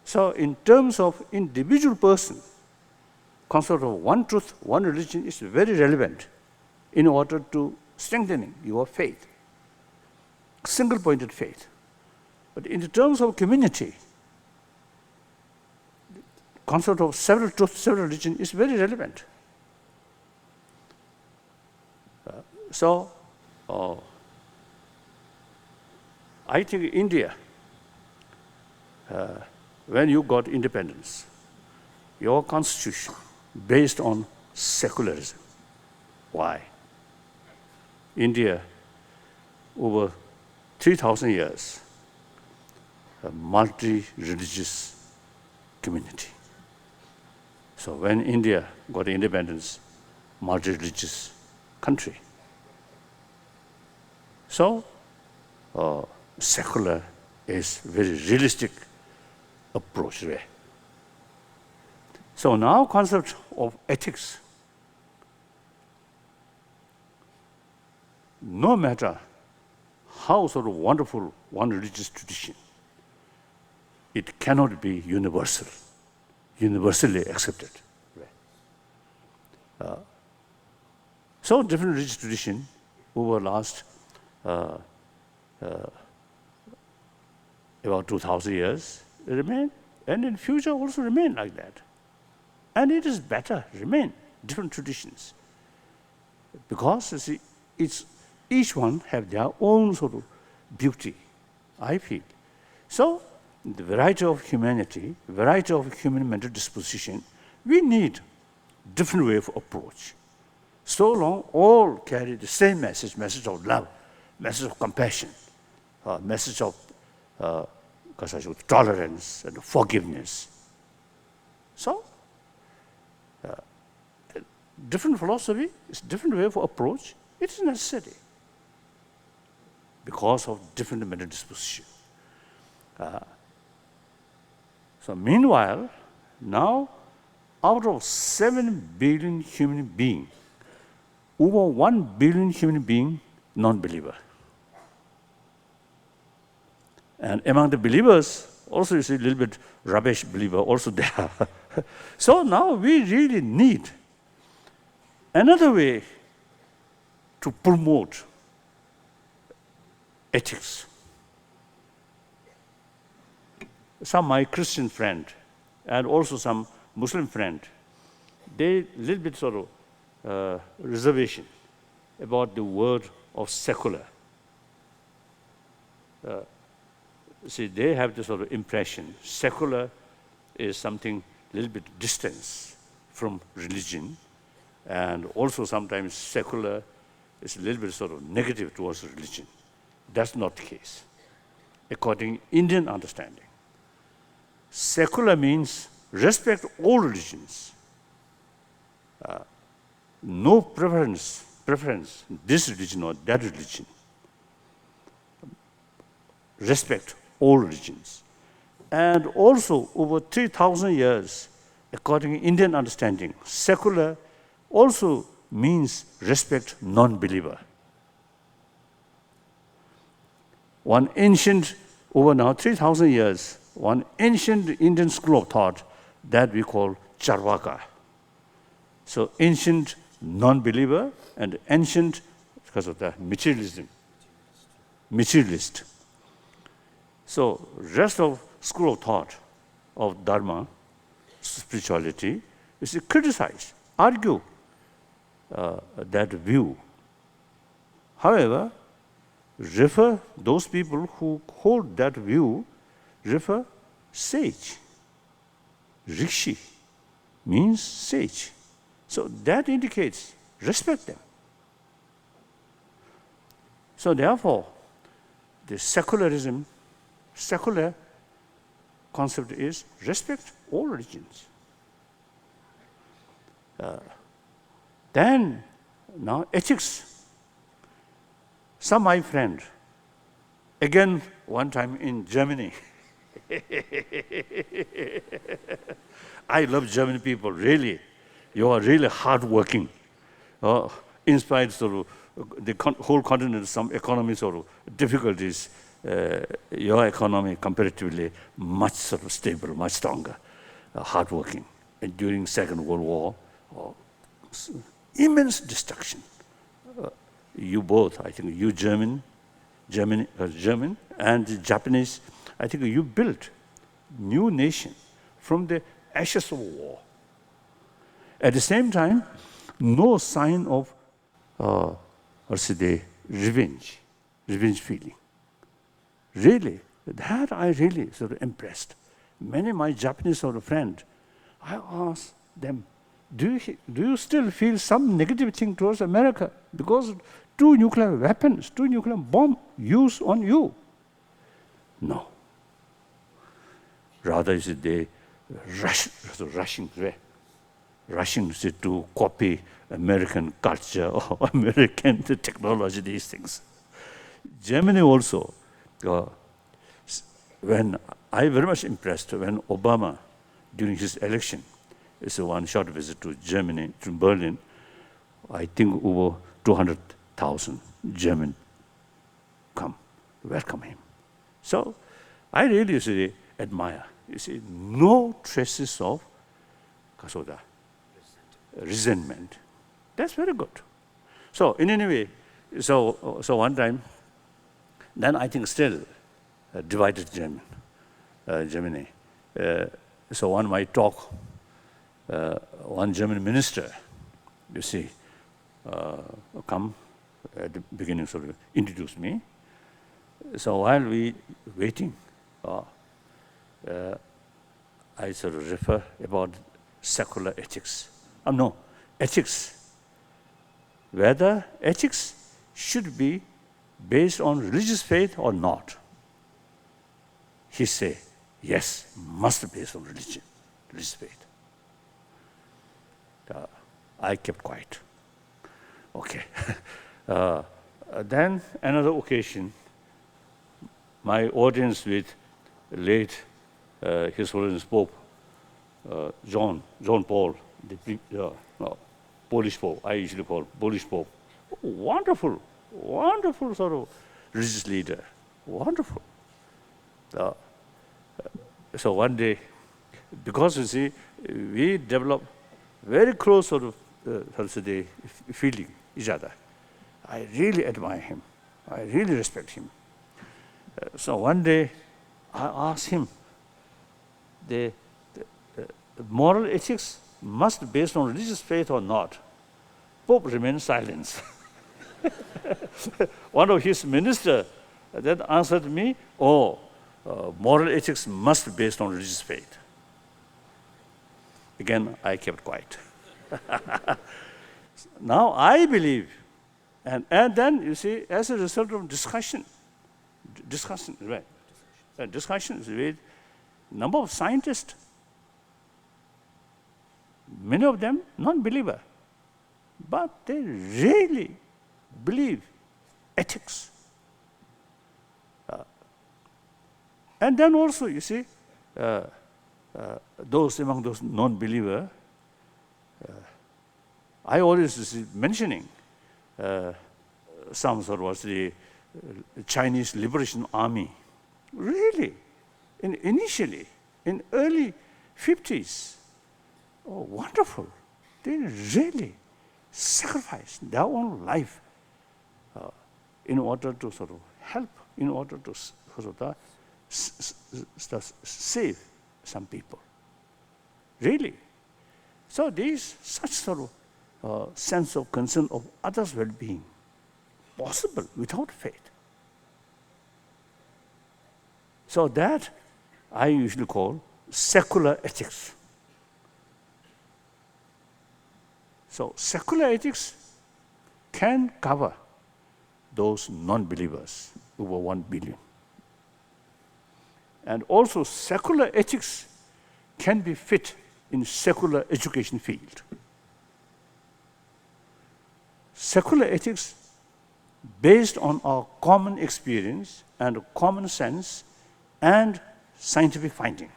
So in terms of individual person, concept of one truth, one religion is very relevant in order to strengthening your faith, single-pointed faith. But in the terms of community, the concept of several truth, several religion is very relevant. So I think India, when you got independence, your constitution based on secularism. Why? India, over 3,000 years, a multi-religious community. So when India got independence, multi-religious country. So secular is very realistic approach there. So now concept of ethics, no matter how sort of wonderful one religious tradition, it cannot be universal, universally accepted. So different religious tradition over last about 2,000 years remain, and in future also remain like that. And it is better remain different traditions, because you see, each one have their own sort of beauty, I feel. So the variety of humanity, variety of human mental disposition, we need different way of approach. So long all carry the same message, message of love, message of compassion, message of tolerance and forgiveness. So, different philosophy is different way of approach. It is necessary because of different mental disposition. So meanwhile, now out of 7 billion human beings, over 1 billion human beings non-believer. And among the believers, also you see a little bit rubbish believer also there. So now we really need another way to promote ethics. Some my Christian friend and also some Muslim friend, they little bit sort of reservation about the word of secular. See, they have this sort of impression. Secular is something a little bit distant from religion, and also sometimes secular is a little bit sort of negative towards religion. That's not the case. According to Indian understanding, secular means respect all religions. No preference, this religion or that religion. Respect all religions. And also, over 3,000 years, according to Indian understanding, secular also means respect non-believer. One ancient, over now 3,000 years, one ancient Indian school of thought that we call Charvaka. So ancient non-believer and ancient, because of the materialist. So rest of school of thought of Dharma, spirituality, is to criticize, argue that view. However, refer those people who hold that view, refer sage. Rishi means sage. So that indicates respect them. So therefore, the secular concept is respect all religions. Then, now ethics. Some my friend, again one time in Germany, I love German people, really. You are really hardworking. In spite of the whole continent, some economies or difficulties, your economy comparatively much sort of stable, much stronger, hardworking. And during Second World War, immense destruction. You both, I think you German and the Japanese, I think you built new nation from the ashes of war. At the same time, no sign of revenge feeling. Really, that I really sort of impressed. Many of my Japanese sort of friends, I asked them, do you still feel some negative thing towards America? Because 2 nuclear weapons, 2 nuclear bombs used on you. No. Rather, they rushing to copy American culture or American technology, these things. Germany also, when I very much impressed when Obama, during his election, it's a one short visit to Germany, to Berlin, I think over 200,000 German welcome him. So I really admire. You see, no traces of resentment. That's very good. So in any way, so one time, then I think still divided Germany. So one might talk, one German minister, you see, come at the beginning, sort of introduce me. So while we waiting, I sort of refer about secular ethics. No, ethics. Whether ethics should be based on religious faith or not. he say, yes, must be based on religion, religious faith. I kept quiet. Okay. Then another occasion, my audience with late His Holiness Pope John Paul, the Polish Pope, I usually call Polish Pope. Wonderful, wonderful sort of religious leader, wonderful. So one day, because you see, we developed very close sort of feeling each other. I really admire him. I really respect him. So one day, I asked him, the moral ethics must be based on religious faith or not. Pope remained silent. One of his ministers then answered me, moral ethics must be based on religious faith. Again, I kept quiet. Now I believe, and then you see, as a result of discussions with number of scientists, many of them non-believer, but they really believe ethics. And then also, you see, those among those non-believer, I always see mentioning some sort of the Chinese Liberation Army. Really, initially, in early 50s, wonderful. They really sacrificed their own life in order to sort of help, in order to sort of save some people. Really. So there is such sort of sense of concern of others' well-being possible without faith. So that I usually call secular ethics. So secular ethics can cover those non-believers, over 1 billion. And also secular ethics can be fit in secular education field. Secular ethics, based on our common experience and common sense and scientific finding.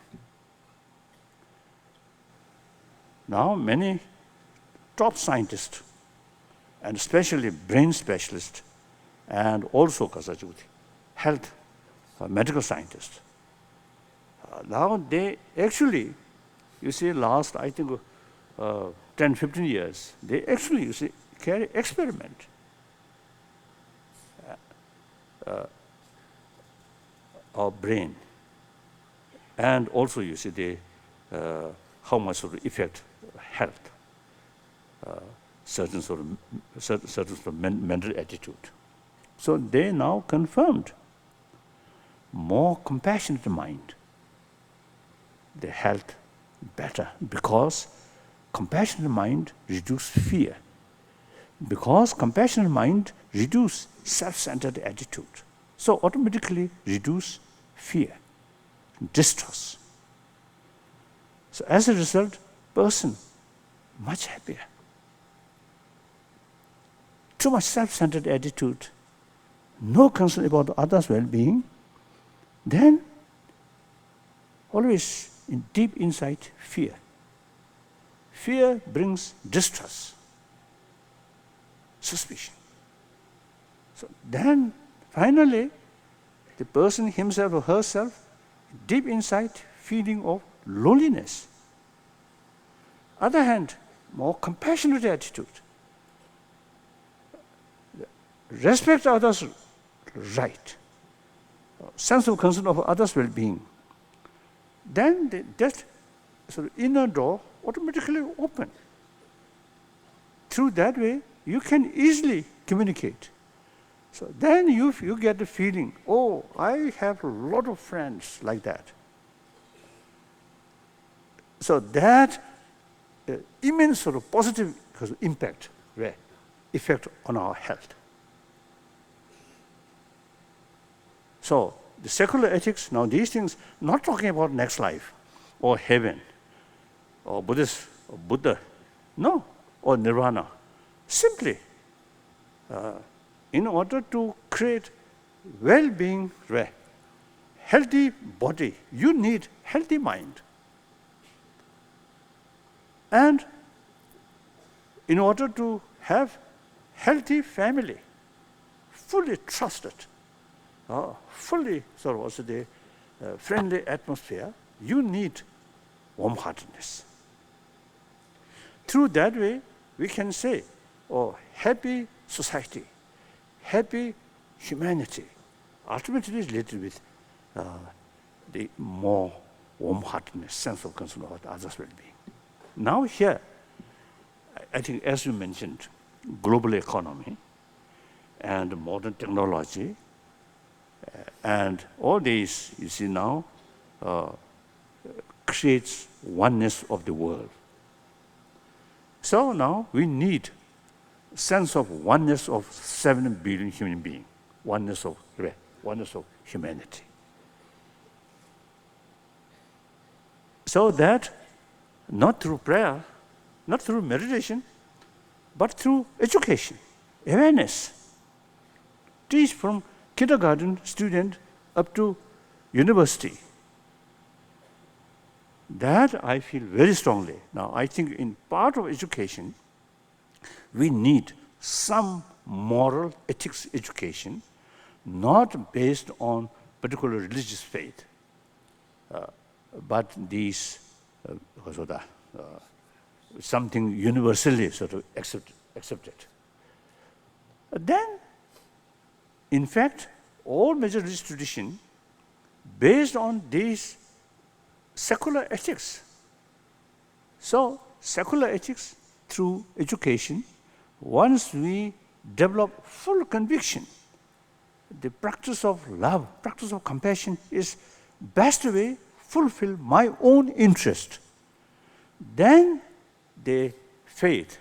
Now, many top scientists, and especially brain specialists, and also health, medical scientists, now they actually, you see, last, I think, 10, 15 years, they actually, you see, carry experiment. Our brain, and also, you see, how much sort of effect health, certain sort of mental attitude. So they now confirmed more compassionate mind, the health better, because compassionate mind reduce fear, because compassionate mind reduce self-centered attitude, so automatically reduce fear, distrust. So as a result, person much happier. Too much self-centered attitude, no concern about others' well-being, then always in deep inside fear. Fear brings distrust, suspicion. So then finally, the person himself or herself, deep inside feeling of loneliness. Other hand, more compassionate attitude. Respect others' right, sense of concern of others' well-being. Then that sort of inner door automatically open. Through that way, you can easily communicate. So then you get the feeling, I have a lot of friends like that. So that immense sort of positive impact, effect on our health. So the secular ethics, now these things, not talking about next life, or heaven, or Buddhist, or Buddha, no, or nirvana. Simply, in order to create well-being, healthy body, you need healthy mind. And in order to have healthy family, fully trusted, fully sort of also the friendly atmosphere, you need warm-heartedness. Through that way, we can say, happy society, happy humanity, ultimately related with the more warm-heartedness, sense of concern about others' well-being. Now here, I think as you mentioned, global economy and modern technology and all these, you see now, creates oneness of the world. So now we need sense of oneness of 7 billion human beings, oneness of humanity. So that not through prayer, not through meditation, but through education, awareness. Teach from kindergarten student up to university. That I feel very strongly. Now, I think in part of education, we need some moral ethics education, not based on particular religious faith, but these something universally sort of accepted. Then, in fact, all major religious tradition based on these secular ethics. So, secular ethics through education, once we develop full conviction, the practice of love, practice of compassion is best way fulfill my own interest. Then the faith,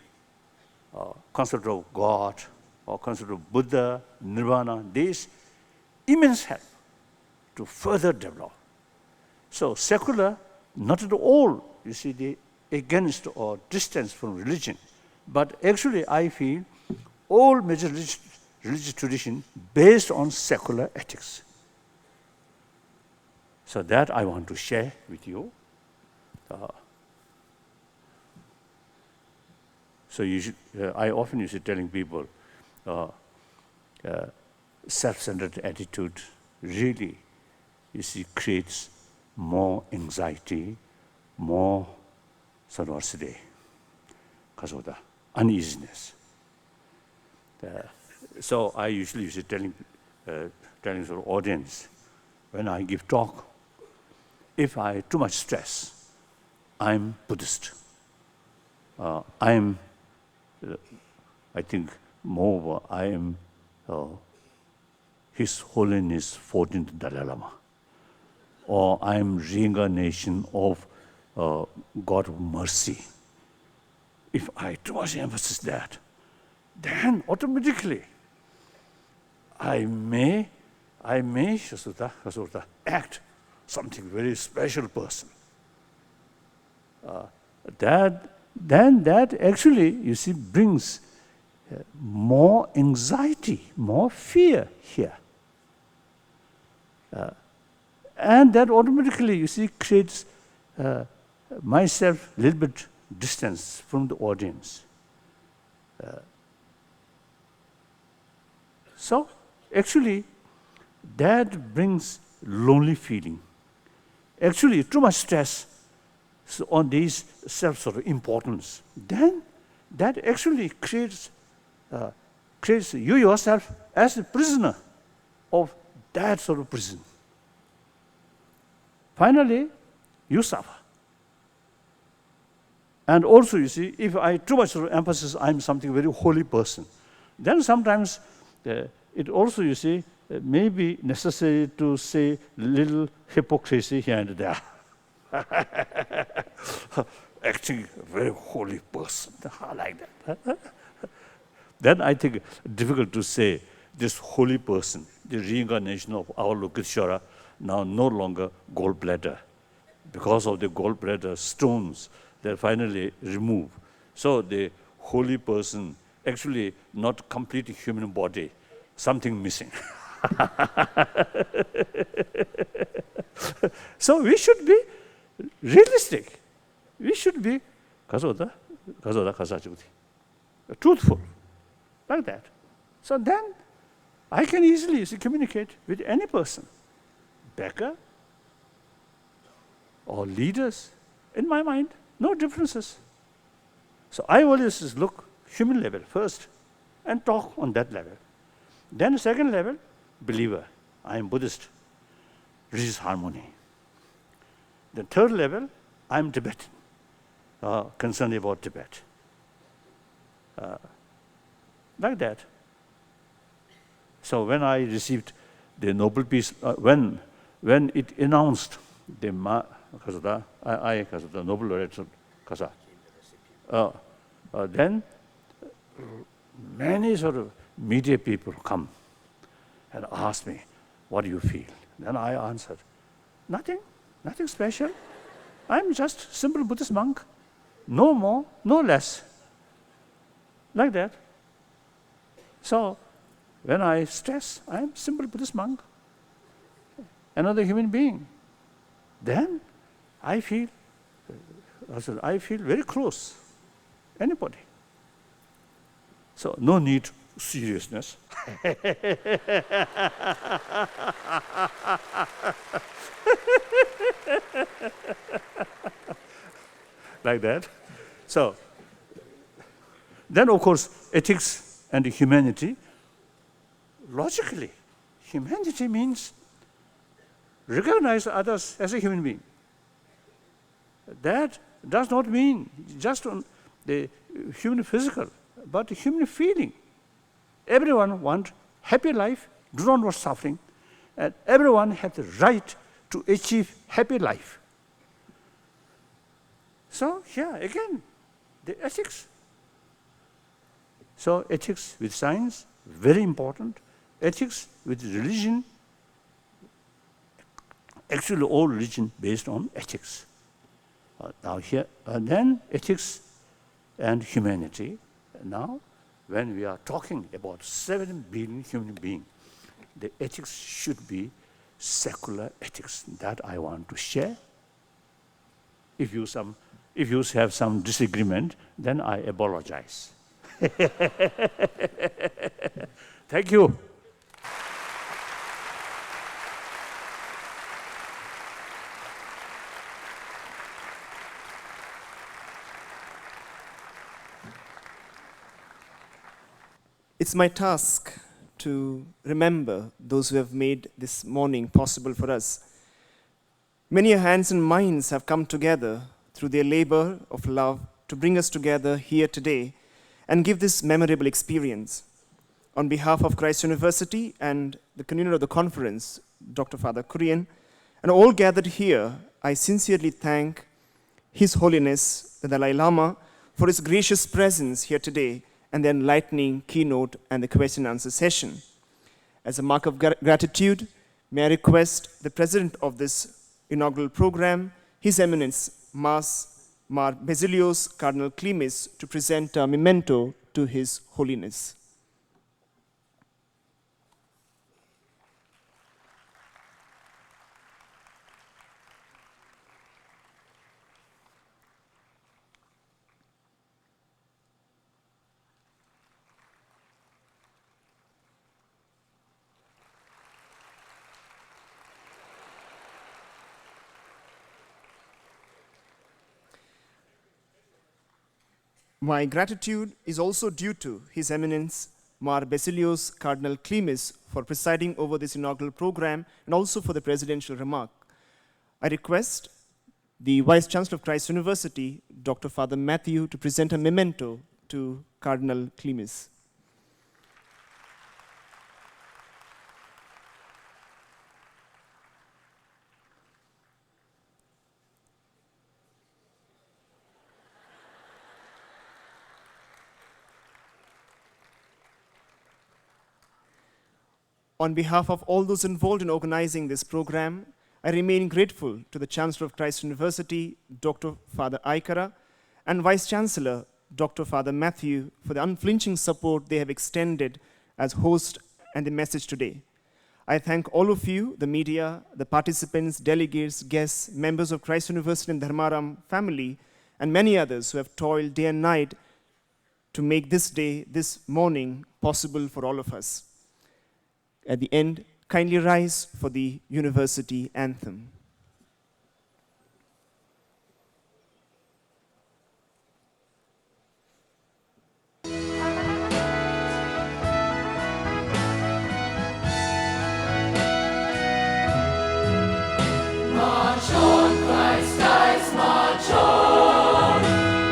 concept of God, or concept of Buddha, Nirvana, these immense help to further develop. So secular, not at all, you see, the against or distance from religion, but actually I feel all major religious tradition based on secular ethics. So that I want to share with you. So you should, I often used to telling people, self-centered attitude really, you see, creates more anxiety, more uneasiness. So I usually used to telling sort of audience, when I give talk, if I too much stress, I'm Buddhist. I'm, I think, moreover, I am His Holiness 14th Dalai Lama, or I am reincarnation of God of mercy. If I too much emphasize that, then automatically I may act something very special person. Then that actually, you see, brings more anxiety, more fear here. And that automatically, you see, creates myself a little bit distance from the audience. So actually, that brings lonely feeling. Actually, too much stress on these self sort of importance. Then that actually creates you yourself as a prisoner of that sort of prison. Finally, you suffer. And also, you see, if I too much sort of emphasis, I'm something very holy person, then sometimes it also, you see, may be necessary to say little hypocrisy here and there. Acting a very holy person, like that. Then I think difficult to say this holy person, the reincarnation of our Lokeshwara, now no longer gallbladder. Because of the gallbladder stones, they're finally removed. So the holy person, actually not complete human body, something missing. So we should be realistic. We should be truthful, like that. So then I can easily communicate with any person, beggar or leaders. In my mind, no differences. So I always just look human level first and talk on that level. Then second level, believer. I am Buddhist, religious harmony. The third level, I am Tibetan, concerned about Tibet. Like that. So when I received the Nobel Peace, when it announced the Nobel laureate, then many sort of media people come and ask me, what do you feel? Then I answered, nothing special. I'm just simple Buddhist monk, no more, no less. Like that. So when I stress, I'm simple Buddhist monk, another human being. Then I feel very close, anybody. So no need seriousness. Like that. So then of course ethics and humanity. Logically, humanity means recognize others as a human being. That does not mean just on the human physical, but human feeling. Everyone wants happy life, do not want suffering, and everyone has the right to achieve happy life. So here again, the ethics. So ethics with science, very important. Ethics with religion, actually all religion based on ethics. Now here, then ethics and humanity. Now, when we are talking about 7 billion human beings, the ethics should be secular ethics. That I want to share. If you have some disagreement, then I apologize. Thank you. It's my task to remember those who have made this morning possible for us. Many hands and minds have come together through their labor of love to bring us together here today and give this memorable experience. On behalf of Christ University and the convener of the conference, Dr. Father Kurian, and all gathered here, I sincerely thank His Holiness, the Dalai Lama, for his gracious presence here today and the enlightening keynote and the question and answer session. As a mark of gratitude, may I request the president of this inaugural program, His Eminence, Mar Basilios Cardinal Clemis, to present a memento to His Holiness. My gratitude is also due to His Eminence, Mar Basilios Cardinal Clemis, for presiding over this inaugural program and also for the presidential remark. I request the Vice Chancellor of Christ University, Dr. Father Matthew, to present a memento to Cardinal Clemis. On behalf of all those involved in organizing this program, I remain grateful to the Chancellor of Christ University, Dr. Father Aikara, and Vice Chancellor, Dr. Father Matthew, for the unflinching support they have extended as host and the message today. I thank all of you, the media, the participants, delegates, guests, members of Christ University and Dharmaram family, and many others who have toiled day and night to make this day, this morning, possible for all of us. At the end, kindly rise for the university anthem. March on, Christ dies, march on,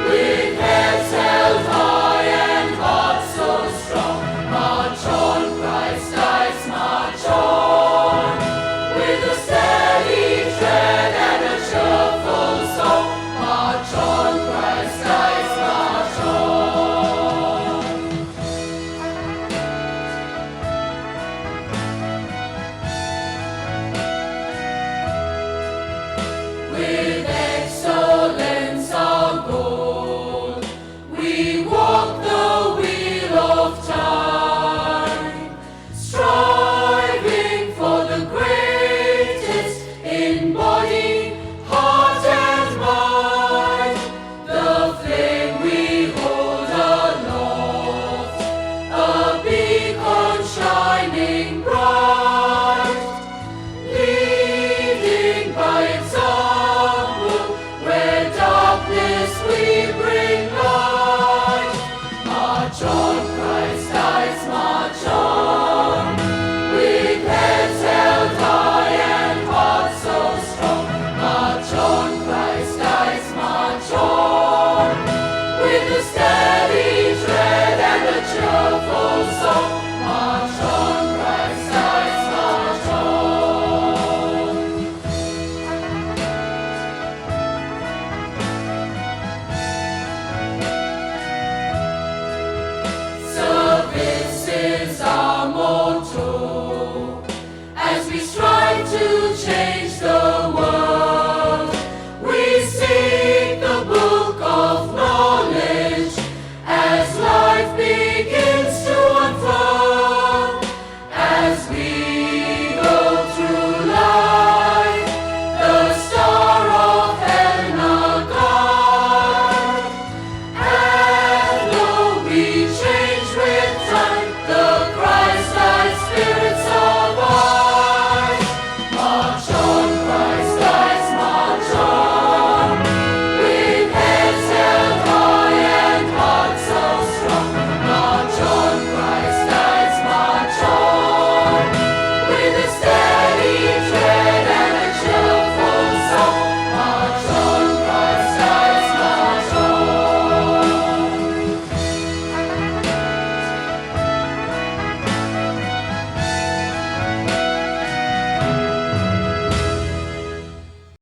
with heads held high and hearts so strong. March on, Christ dies, march on, with a steady tread and a cheerful song. March on, Christ dies, march on. With